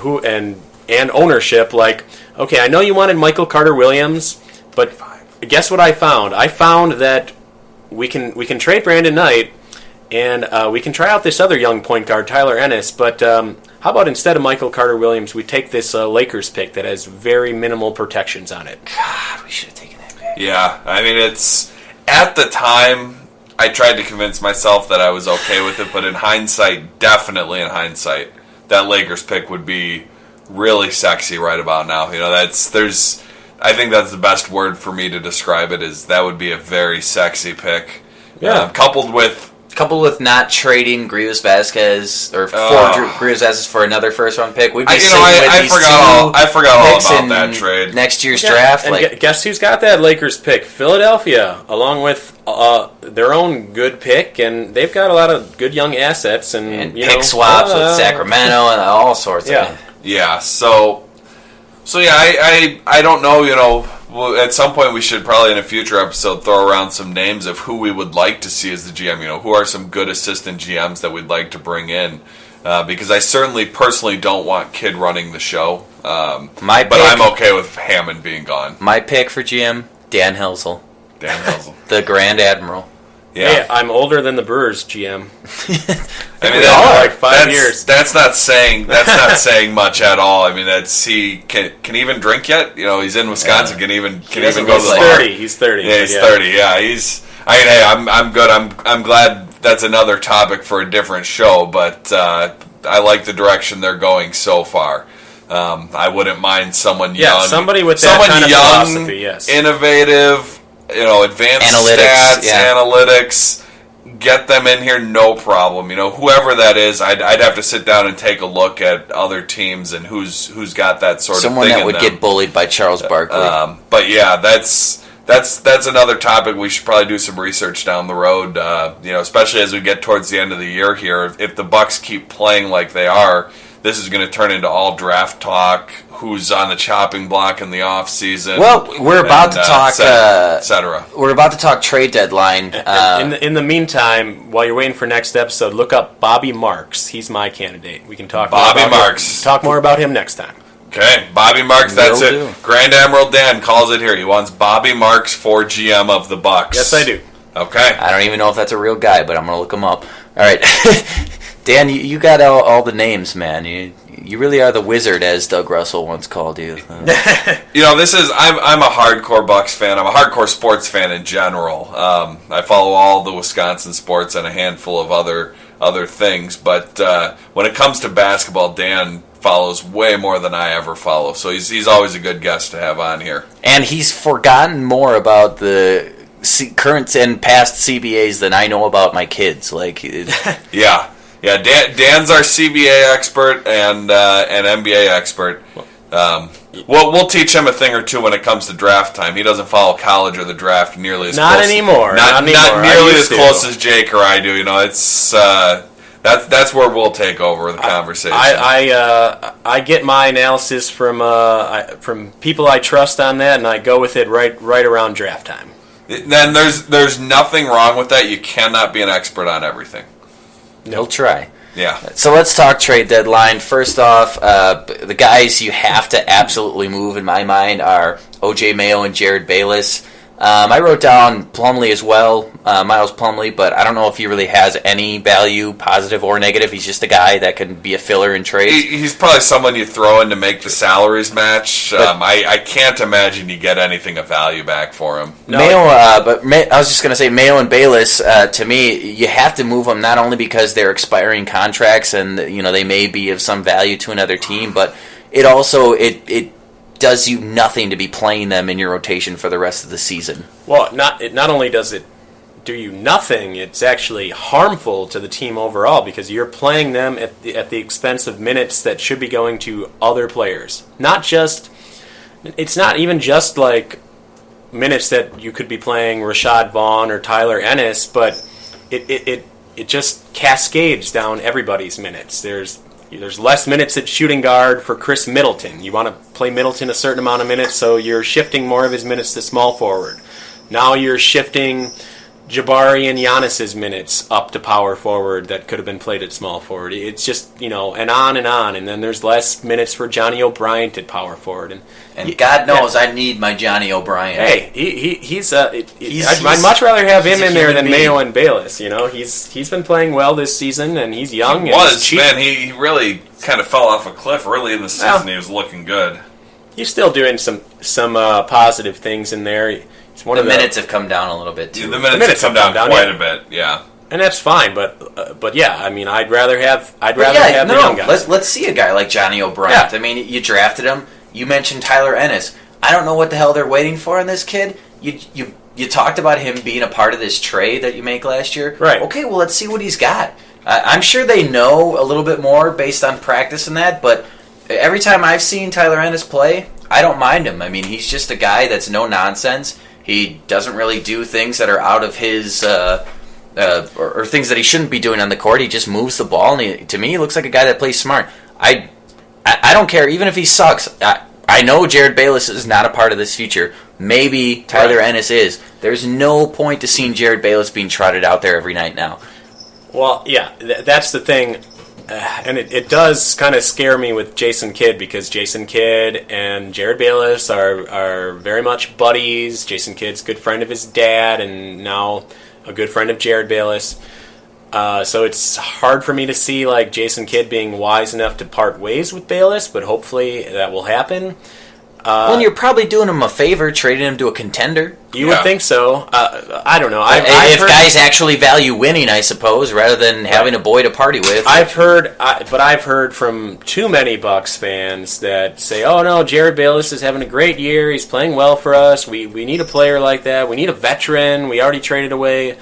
ownership, like, okay, I know you wanted Michael Carter-Williams, but guess what I found? I found that we can trade Brandon Knight, and we can try out this other young point guard, Tyler Ennis. But how about instead of Michael Carter-Williams, we take this Lakers pick that has very minimal protections on it? God, we should have taken that pick. Yeah, I mean, it's at the time. I tried to convince myself that I was okay with it, but definitely in hindsight, that Lakers pick would be really sexy right about now. I think that's the best word for me to describe it, is that would be a very sexy pick. Yeah. Coupled with not trading Grievous Vasquez for Grievous Vasquez for another first-round pick. We'd be I forgot all about that trade. Next year's draft. And guess who's got that Lakers pick? Philadelphia, along with their own good pick, and they've got a lot of good young assets and pick swaps with Sacramento and all sorts. Yeah. Yeah. So I don't know. Well, at some point we should probably in a future episode throw around some names of who we would like to see as the GM. Who are some good assistant GMs that we'd like to bring in? Because I certainly personally don't want Kidd running the show. But I'm okay with Hammond being gone. My pick for GM, Dan Helsel. The Grand Admiral. Yeah. Hey, I'm older than the Brewers GM. I mean, like 5 years. That's not saying much at all. I mean, he can even drink yet. He's in Wisconsin. Can even go to the bar. He's 30. Yeah, he's 30. Yeah, I'm good. I'm glad that's another topic for a different show. But I like the direction they're going so far. I wouldn't mind someone young, somebody with that kind of philosophy. Yes, innovative. Advanced analytics, get them in here, no problem. Whoever that is, I'd have to sit down and take a look at other teams and who's got that sort of thing. Someone that would get bullied by Charles Barkley. But yeah, that's another topic. We should probably do some research down the road. Especially as we get towards the end of the year here. If the Bucks keep playing like they are, this is going to turn into all draft talk. Who's on the chopping block in the off season? Well, we're about to talk, etc. We're about to talk trade deadline. In the meantime, while you're waiting for next episode, look up Bobby Marks. He's my candidate. We can talk talk more about him next time. Okay, Bobby Marks. That's it. Grand Admiral Dan calls it here. He wants Bobby Marks for GM of the Bucks. Yes, I do. Okay. I don't even know if that's a real guy, but I'm going to look him up. All right. Dan, you got all the names, man. You really are the wizard, as Doug Russell once called you. I'm a hardcore Bucks fan. I'm a hardcore sports fan in general. I follow all the Wisconsin sports and a handful of other things. But when it comes to basketball, Dan follows way more than I ever follow. So he's always a good guest to have on here. And he's forgotten more about the current and past CBAs than I know about my kids. Yeah. Yeah, Dan's our CBA expert and NBA expert. We'll teach him a thing or two when it comes to draft time. He doesn't follow college or the draft nearly as not close. Anymore. Not nearly as close as Jake or I do. It's That's where we'll take over the conversation. I get my analysis from people I trust on that, and I go with it right around draft time. Then there's nothing wrong with that. You cannot be an expert on everything. He'll try. Yeah. So let's talk trade deadline. First off, the guys you have to absolutely move, in my mind, are O.J. Mayo and Jared Bayless. I wrote down Plumlee as well, Miles Plumlee, but I don't know if he really has any value, positive or negative. He's just a guy that can be a filler in trades. He's probably someone you throw in to make the salaries match. I can't imagine you get anything of value back for him. No. I was just going to say Mayo and Bayless, to me, you have to move them not only because they're expiring contracts and they may be of some value to another team, but it also it does you nothing to be playing them in your rotation for the rest of the season. Well, not only does it do you nothing, it's actually harmful to the team overall because you're playing them at the expense of minutes that should be going to other players. It's not even just like minutes that you could be playing Rashad Vaughn or Tyler Ennis, but it just cascades down everybody's minutes. There's less minutes at shooting guard for Chris Middleton. You want to play Middleton a certain amount of minutes, so you're shifting more of his minutes to small forward. Now you're shifting Jabari and Giannis's minutes up to power forward that could have been played at small forward. It's just, and on and on. And then there's less minutes for Johnny O'Brien at power forward. And God knows I need my Johnny O'Brien. Hey, I'd much rather have him in there than Mayo and Bayless. He's been playing well this season, and he's young. He really kind of fell off a cliff early in the season. He was looking good. He's still doing some positive things in there. The minutes have come down a little bit too. The minutes have come down quite a bit. Yeah. And that's fine, but yeah, I mean, I'd rather have the young guys. Let's see a guy like Johnny O'Brien. Yeah. I mean, you drafted him. You mentioned Tyler Ennis. I don't know what the hell they're waiting for in this kid. You talked about him being a part of this trade that you make last year. Right. Okay, well, let's see what he's got. I'm sure they know a little bit more based on practice and that, but every time I've seen Tyler Ennis play, I don't mind him. I mean, he's just a guy that's no nonsense. He doesn't really do things that are out of his or things that he shouldn't be doing on the court. He just moves the ball, and to me, he looks like a guy that plays smart. I don't care, even if he sucks. I know Jared Bayless is not a part of this future. Maybe Tyler Ennis is. There's no point to seeing Jared Bayless being trotted out there every night now. Well, yeah, that's the thing. And it does kind of scare me with Jason Kidd because Jason Kidd and Jared Bayless are very much buddies. Jason Kidd's a good friend of his dad and now a good friend of Jared Bayless. So it's hard for me to see like Jason Kidd being wise enough to part ways with Bayless, but hopefully that will happen. Well, you're probably doing him a favor, trading him to a contender. You would think so. I don't know. If guys actually value winning, I suppose, rather than having a boy to party with. I've heard from too many Bucks fans that say, "Oh no, Jared Bayless is having a great year. He's playing well for us. We need a player like that. We need a veteran. We already traded away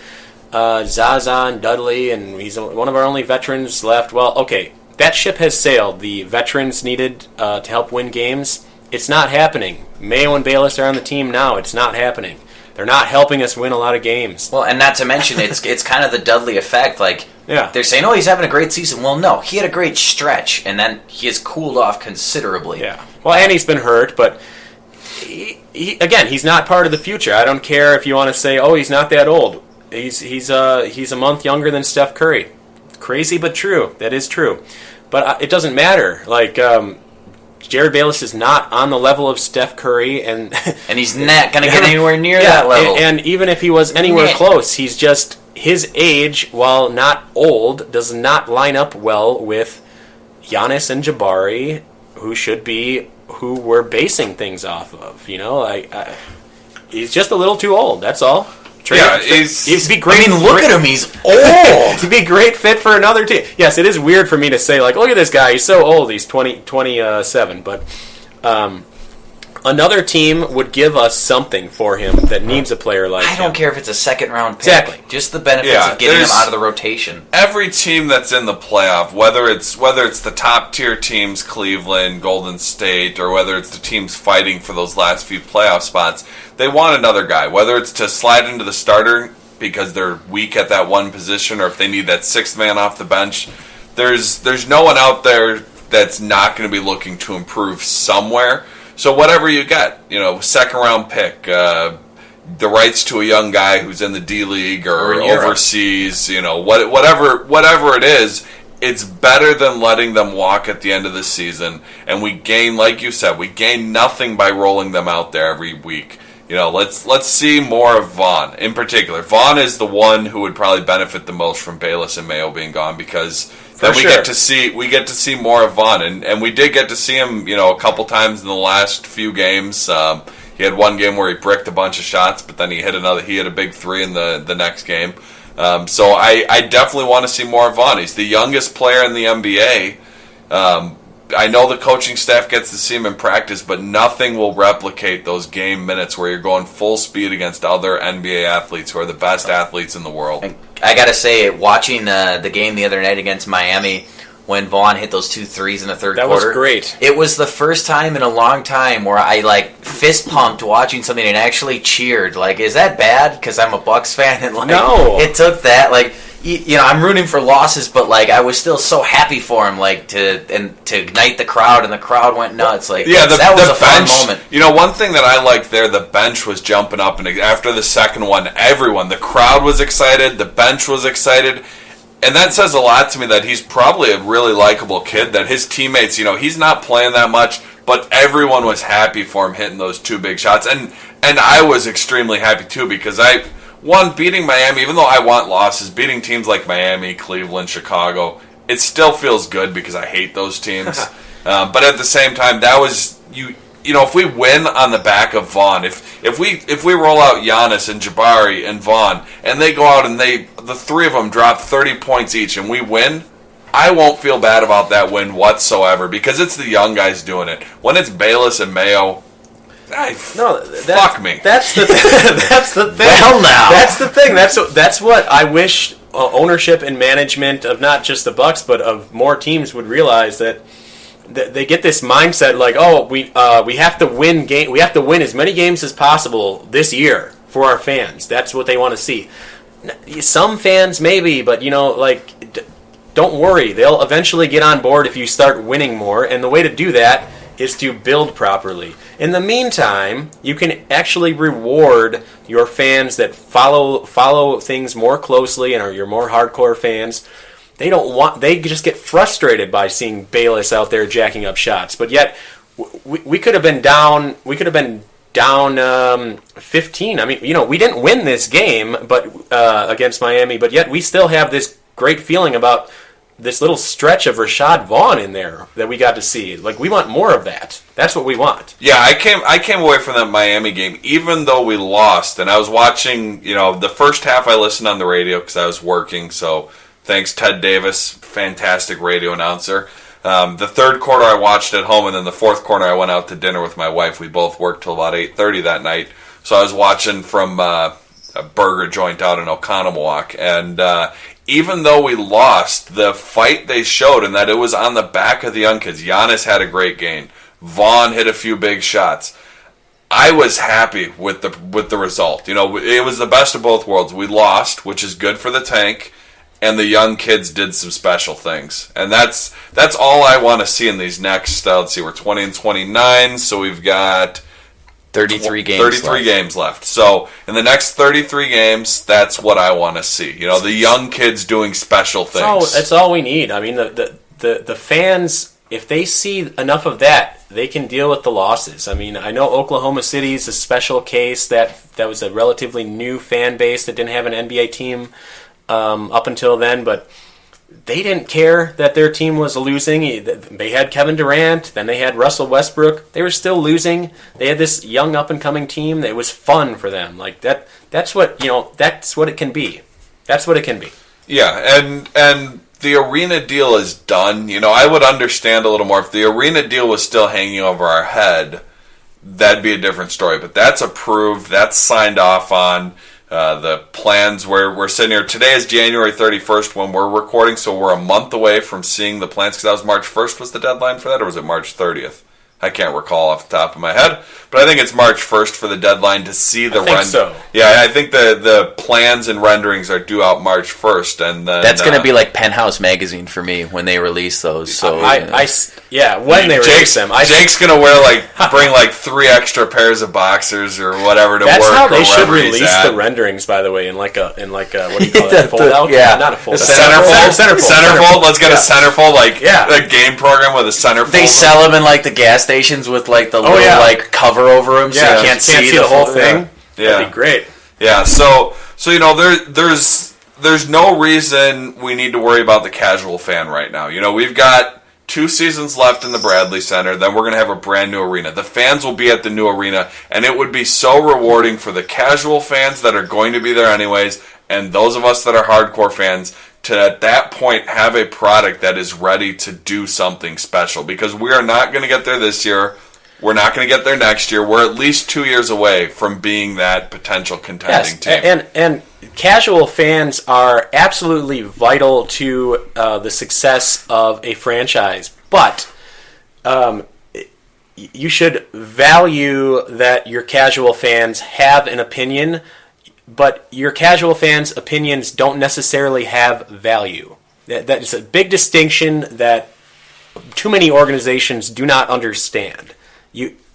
Zaza and Dudley, and he's one of our only veterans left." Well, okay, that ship has sailed. The veterans needed to help win games. It's not happening. Mayo and Bayless are on the team now. It's not happening. They're not helping us win a lot of games. Well, and not to mention, it's kind of the Dudley effect. Like, they're saying, oh, he's having a great season. Well, no, he had a great stretch, and then he has cooled off considerably. Yeah. Well, and he's been hurt, but he's not part of the future. I don't care if you want to say, oh, he's not that old. He's a month younger than Steph Curry. Crazy, but true. That is true. But it doesn't matter. Like, Jared Bayless is not on the level of Steph Curry, and he's not going to get anywhere near that level. And even if he was anywhere close, he's just his age, while not old, does not line up well with Giannis and Jabari, who we're basing things off of. He's just a little too old. That's all. He'd be great. I mean, look at him. He's old. He'd be a great fit for another team. Yes, it is weird for me to say, like, look at this guy. He's so old. He's 27. But another team would give us something for him that needs a player like him. I don't care if it's a second-round pick. Exactly. Just the benefits of getting him out of the rotation. Every team that's in the playoff, whether it's the top-tier teams, Cleveland, Golden State, or whether it's the teams fighting for those last few playoff spots, they want another guy. Whether it's to slide into the starter because they're weak at that one position, or if they need that sixth man off the bench. There's no one out there that's not going to be looking to improve somewhere. So whatever you get, second round pick, the rights to a young guy who's in the D League or overseas, whatever it is, it's better than letting them walk at the end of the season. And we gain, like you said, we gain nothing by rolling them out there every week. Let's see more of Vaughn in particular. Vaughn is the one who would probably benefit the most from Bayless and Mayo being gone, because then we get to see more of Vaughn, and we did get to see him a couple times in the last few games. He had one game where he bricked a bunch of shots, but then he hit a big three in the next game. So I definitely want to see more of Vaughn. He's the youngest player in the NBA. I know the coaching staff gets to see him in practice, but nothing will replicate those game minutes where you're going full speed against other NBA athletes who are the best athletes in the world. I gotta say, watching the game the other night against Miami, when Vaughn hit those 2 threes in the third quarter. That was great. It was the first time in a long time where I fist pumped watching something and actually cheered. Is that bad? Because I'm a Bucks fan and no. It took that I'm rooting for losses, but I was still so happy for him, to ignite the crowd, and the crowd went nuts. That was a fun moment. One thing that I liked there, the bench was jumping up, and after the second one, the crowd was excited, the bench was excited, and that says a lot to me that he's probably a really likable kid. That his teammates, he's not playing that much, but everyone was happy for him hitting those 2 big shots, and I was extremely happy too, because beating Miami, even though I want losses, beating teams like Miami, Cleveland, Chicago, it still feels good because I hate those teams. But at the same time, that was if we win on the back of Vaughn, if we roll out Giannis and Jabari and Vaughn, and they go out and the 3 of them drop 30 points each, and we win, I won't feel bad about that win whatsoever, because it's the young guys doing it. When it's Bayless and Mayo, fuck me. That's the thing. Well, now that's the thing. That's what I wish ownership and management of not just the Bucks but of more teams would realize, that they get this mindset we have to win we have to win as many games as possible this year for our fans. That's what they want to see. Some fans maybe, but don't worry, they'll eventually get on board if you start winning more, and the way to do that is to build properly. In the meantime, you can actually reward your fans that follow things more closely and are your more hardcore fans. They just get frustrated by seeing Bayless out there jacking up shots. But yet, we could have been down. We could have been down 15. I mean, we didn't win this game, but against Miami. But yet, we still have this great feeling about this little stretch of Rashad Vaughn in there that we got to see. We want more of that. That's what we want. Yeah, I came away from that Miami game, even though we lost, and I was watching, the first half I listened on the radio because I was working, so thanks Ted Davis, fantastic radio announcer. The third quarter I watched at home, and then the fourth quarter I went out to dinner with my wife. We both worked till about 8:30 that night, so I was watching from a burger joint out in Oconomowoc, and even though we lost, the fight they showed, and that it was on the back of the young kids. Giannis had a great game. Vaughn hit a few big shots. I was happy with the result. It was the best of both worlds. We lost, which is good for the tank, and the young kids did some special things. And that's all I want to see in these next, let's see, we're 20 and 29, so we've got 33 games left. So in the next 33 games, that's what I want to see. The young kids doing special things. That's all we need. I mean, the fans, if they see enough of that, they can deal with the losses. I mean, I know Oklahoma City is a special case. That was a relatively new fan base that didn't have an NBA team up until then, but they didn't care that their team was losing. They had Kevin Durant, then they had Russell Westbrook. They were still losing. They had this young up-and-coming team. It was fun for them. That's what it can be. That's what it can be. Yeah, and the arena deal is done. I would understand a little more if the arena deal was still hanging over our head. That'd be a different story. But that's approved. That's signed off on. The plans, we're sitting here. Today is January 31st when we're recording, so we're a month away from seeing the plans, because that was March 1st was the deadline for that, or was it March 30th? I can't recall off the top of my head, but I think it's March 1st for the deadline to see the I think so. Yeah, I think the plans and renderings are due out March 1st, and then that's going to be like Penthouse magazine for me when they release those. So when they release them, Jake's going to bring like 3 extra pairs of boxers or whatever to that's work. That's how they should release the renderings, by the way, in like a what do you call it? Fold out? Yeah, not a fold out. Centerfold. Let's get a centerfold, a game program with a centerfold. They sell them in like the gas stations with like the little like cover over them, so you can't see the whole thing. Yeah. That'd be great. Yeah, so there's no reason we need to worry about the casual fan right now. We've got 2 seasons left in the Bradley Center, then we're going to have a brand new arena. The fans will be at the new arena, and it would be so rewarding for the casual fans that are going to be there anyways, and those of us that are hardcore fans to, at that point, have a product that is ready to do something special. Because we are not going to get there this year. We're not going to get there next year. We're at least 2 years away from being that potential contending team. And casual fans are absolutely vital to the success of a franchise. But you should value that your casual fans have an opinion, but your casual fans' opinions don't necessarily have value. That is a big distinction that too many organizations do not understand.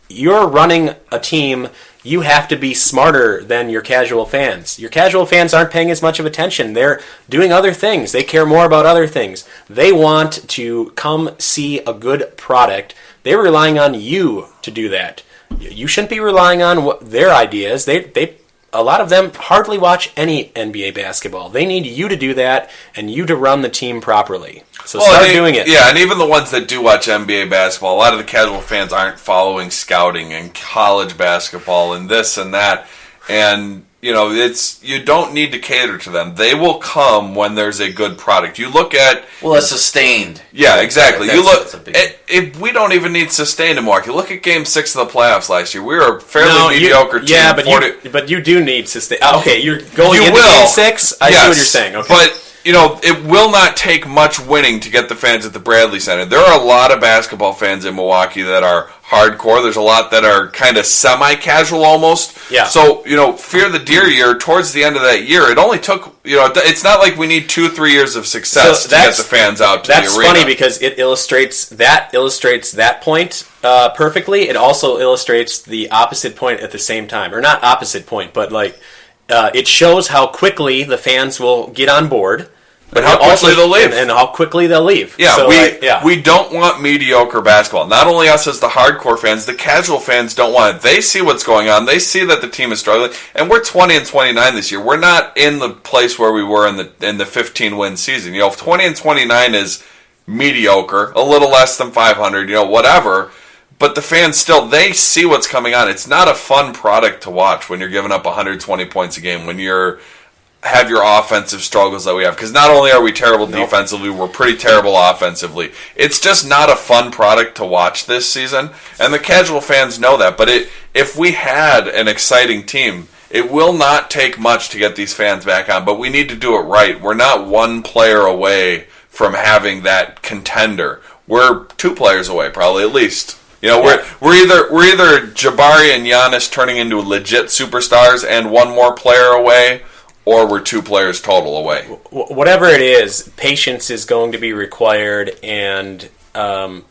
You're running a team, you have to be smarter than your casual fans. Your casual fans aren't paying as much of attention. They're doing other things. They care more about other things. They want to come see a good product. They're relying on you to do that. You shouldn't be relying on their ideas. A lot of them hardly watch any NBA basketball. They need you to do that and you to run the team properly. So start doing it. Yeah, and even the ones that do watch NBA basketball, a lot of the casual fans aren't following scouting and college basketball and this and that. And, you don't need to cater to them. They will come when there's a good product. You look at... Well, it's sustained. Yeah, exactly. If we don't even need sustained in Milwaukee. Look at Game 6 of the playoffs last year. We were a fairly mediocre team. Yeah, but you do need sustained. Okay, you're going into Game 6? I see what you're saying. Okay. But... it will not take much winning to get the fans at the Bradley Center. There are a lot of basketball fans in Milwaukee that are hardcore. There's a lot that are kind of semi-casual almost. Yeah. So, Fear the Deer year, towards the end of that year, it only took, it's not like we need 2-3 years of success to get the fans out to the arena. That's funny because it illustrates that point perfectly. It also illustrates the opposite point at the same time. Or not opposite point, but it shows how quickly the fans will get on board. But how quickly they'll leave. And how quickly they'll leave. Yeah, so we don't want mediocre basketball. Not only us as the hardcore fans, the casual fans don't want it. They see what's going on. They see that the team is struggling. And we're 20-29 this year. We're not in the place where we were in the 15-win season. 20-29 is mediocre, a little less than 500, whatever. But the fans still, they see what's coming on. It's not a fun product to watch when you're giving up 120 points a game, when you're have your offensive struggles that we have. Because not only are we terrible defensively, we're pretty terrible offensively. It's just not a fun product to watch this season, and the casual fans know that. But if we had an exciting team, it will not take much to get these fans back on, but we need to do it right. We're not one player away from having that contender. We're 2 players away, probably, at least. We're either Jabari and Giannis turning into legit superstars and one more player away, or we're 2 players total away. Whatever it is, patience is going to be required, and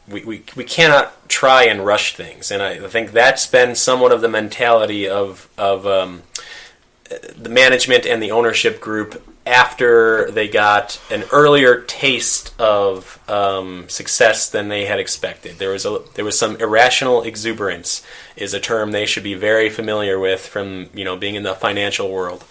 we cannot try and rush things. And I think that's been somewhat of the mentality of the management and the ownership group after they got an earlier taste of success than they had expected. There was some irrational exuberance, is a term they should be very familiar with from being in the financial world.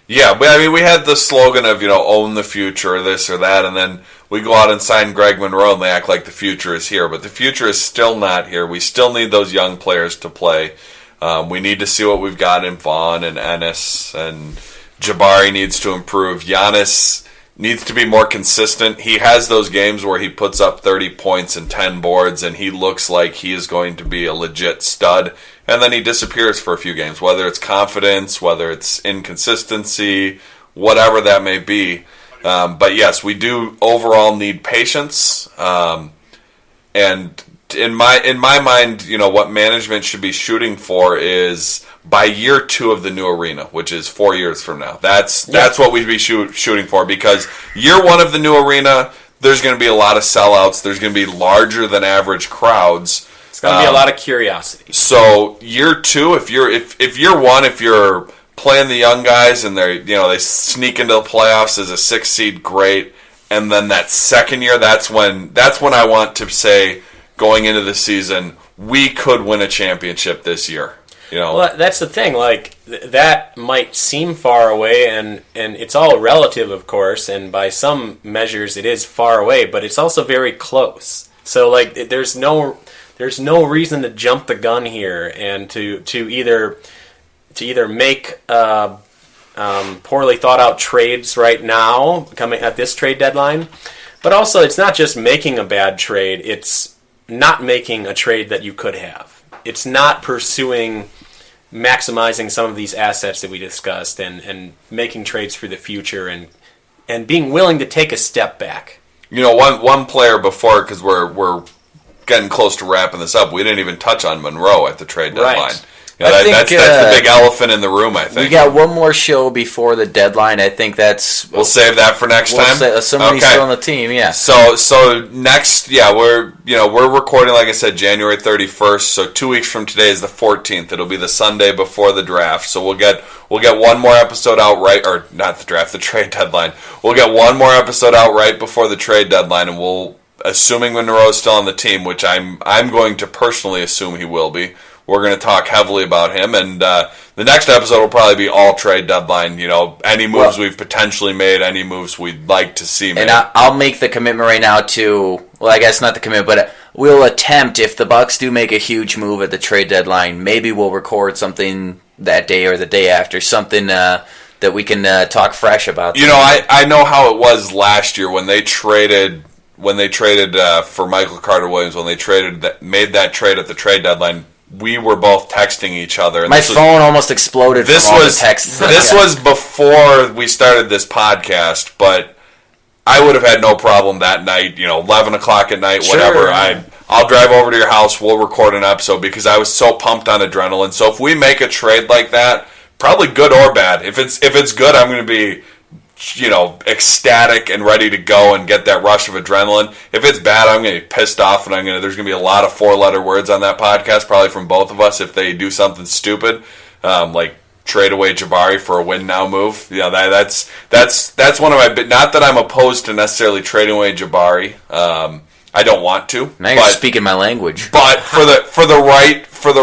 Yeah, but we had the slogan of, own the future, or this or that, and then we go out and sign Greg Monroe and they act like the future is here. But the future is still not here. We still need those young players to play. We need to see what we've got in Vaughn and Ennis, and Jabari needs to improve. Giannis needs to be more consistent. He has those games where he puts up 30 points and 10 boards, and he looks like he is going to be a legit stud. And then he disappears for a few games, whether it's confidence, whether it's inconsistency, whatever that may be. But yes, we do overall need patience. And in my mind, what management should be shooting for is by year 2 of the new arena, which is 4 years from now. That's what we'd be shooting for, because year 1 of the new arena, there's going to be a lot of sellouts. There's going to be larger than average crowds. It's going to be a lot of curiosity. So year 2, if year 1, if you're playing the young guys and they sneak into the playoffs as a 6th seed, great. And then that second year, that's when I want to say, going into the season, we could win a championship this year. Well, that's the thing. Like, that might seem far away, and it's all relative, of course. And by some measures, it is far away, but it's also very close. So, like, there's no reason to jump the gun here and to either make poorly thought out trades right now coming at this trade deadline, but also it's not just making a bad trade, it's not making a trade that you could have. It's not pursuing maximizing some of these assets that we discussed and making trades for the future and being willing to take a step back. One player before, because we're getting close to wrapping this up, we didn't even touch on Monroe at the trade deadline. Right. That's the big elephant in the room, I think. We got one more show before the deadline. I think we'll save that for next time. Somebody's still on the team, yeah. So next, we're recording, like I said, January 31st. So 2 weeks from today is the 14th. It'll be the Sunday before the draft. So we'll get one more episode out or not the draft, the trade deadline. We'll get one more episode out right before the trade deadline, and we'll, assuming Monroe's still on the team, which I'm going to personally assume he will be. We're going to talk heavily about him, and the next episode will probably be all trade deadline. Any moves we've potentially made, any moves we'd like to see made. And I'll make the commitment right now to, well, I guess not the commitment, but we'll attempt, if the Bucks do make a huge move at the trade deadline, maybe we'll record something that day or the day after, something that we can talk fresh about. I know how it was last year when they traded for Michael Carter-Williams, when they made that trade at the trade deadline. We were both texting each other. And my phone almost exploded from all the texts. This was before we started this podcast, but I would have had no problem that night, 11 o'clock at night, whatever. Sure. I'll drive over to your house, we'll record an episode, because I was so pumped on adrenaline. So if we make a trade like that, probably good or bad, if it's good, I'm going to be ecstatic and ready to go and get that rush of adrenaline. If it's bad, I'm going to be pissed off, and there's going to be a lot of 4-letter words on that podcast, probably from both of us, if they do something stupid, like trade away Jabari for a win now move. That's one of my. Not that I'm opposed to necessarily trading away Jabari. I don't want to. Now you're speaking my language. But for the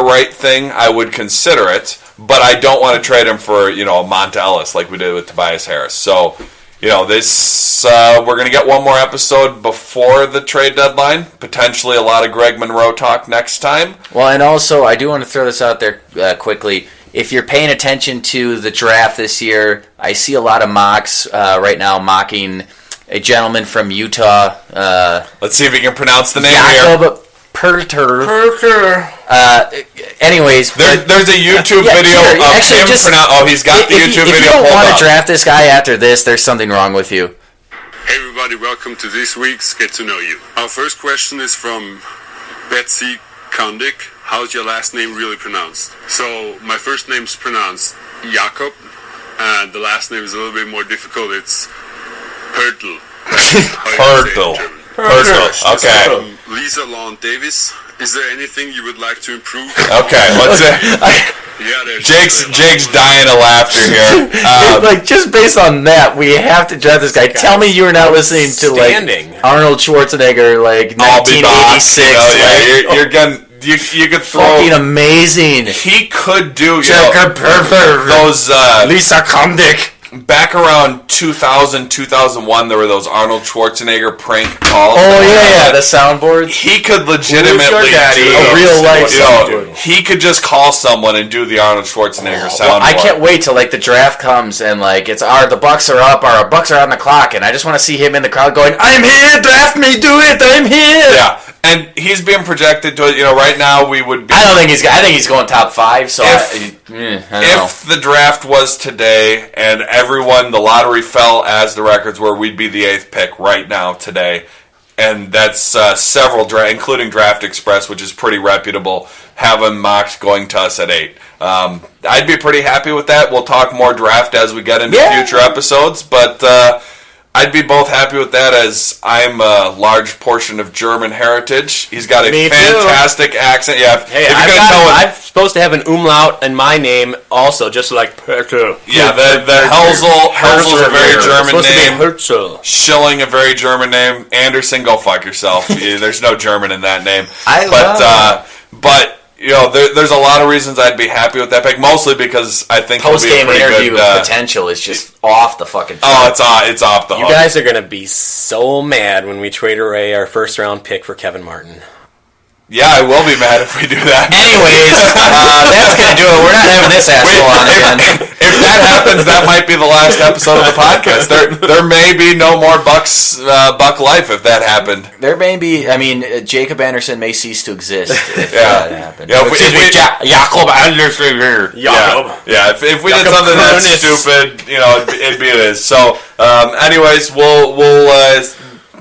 right thing, I would consider it. But I don't want to trade him for, Monta Ellis like we did with Tobias Harris. So, this we're going to get one more episode before the trade deadline. Potentially a lot of Greg Monroe talk next time. Well, and also, I do want to throw this out there quickly. If you're paying attention to the draft this year, I see a lot of mocks right now mocking a gentleman from Utah. Let's see if we can pronounce the name here. Perter. Anyways, there's a YouTube video of him pronounce. Oh, he's got the YouTube video. If you don't want to draft this guy after this, there's something wrong with you. Hey everybody, welcome to this week's Get to Know You. Our first question is from Betsy Kondik. How's your last name really pronounced? So my first name's pronounced Jakob, and the last name is a little bit more difficult. It's Pertl. Pertl. Okay. Lisa Lawn Davis. Is there anything you would like to improve? Okay, let's Jake's dying of laughter here. Just based on that, we have to draft this guy. Tell me you were not listening to Arnold Schwarzenegger, 1986. You're gonna. You could throw fucking amazing. He could do those Lisa Kondik. Back around 2000, 2001, there were those Arnold Schwarzenegger prank calls. Oh, yeah, the soundboards. He could legitimately do a real-life soundboard. He could just call someone and do the Arnold Schwarzenegger soundboard. Well, I can't wait till, the draft comes and, it's the Bucks are up, our Bucks are on the clock, and I just want to see him in the crowd going, I'm here, draft me, do it, I'm here. Yeah. And he's being projected to, right now we would be... I think he's going top 5, so I don't know. If the draft was today and the lottery fell as the records were, we'd be the 8th pick right now today. and that's several, including Draft Express, which is pretty reputable, have him mocked going to us at 8. I'd be pretty happy with that. We'll talk more draft as we get into future episodes, but I'd be both happy with that, as I'm a large portion of German heritage. He's got a fantastic accent. Yeah, hey, I'm supposed to have an umlaut in my name also, just like Pertl. Yeah, the Helzel's a very German name. Herzl. Schilling, a very German name. Anderson, go fuck yourself. There's no German in that name. But you know, there's a lot of reasons I'd be happy with that pick, mostly because I think post-game interview potential is just off the fucking top. Oh, it's off the hook. You guys are going to be so mad when we trade away our first-round pick for Kevin Martin. Yeah, I will be mad if we do that. Anyways, that's going to do it. We're not having this asshole on again. If that happens, that might be the last episode of the podcast. There may be no more Buck Life if that happened. There may be. I mean, Jacob Anderson may cease to exist if that happened. Yeah, Jacob Anderson here. Yeah. If we did something that stupid, you know, it'd be it is. So, anyways, we'll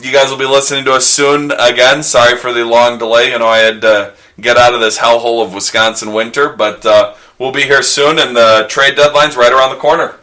you guys will be listening to us soon again. Sorry for the long delay. You know, I had to get out of this hellhole of Wisconsin winter, but we'll be here soon, and the trade deadline's right around the corner.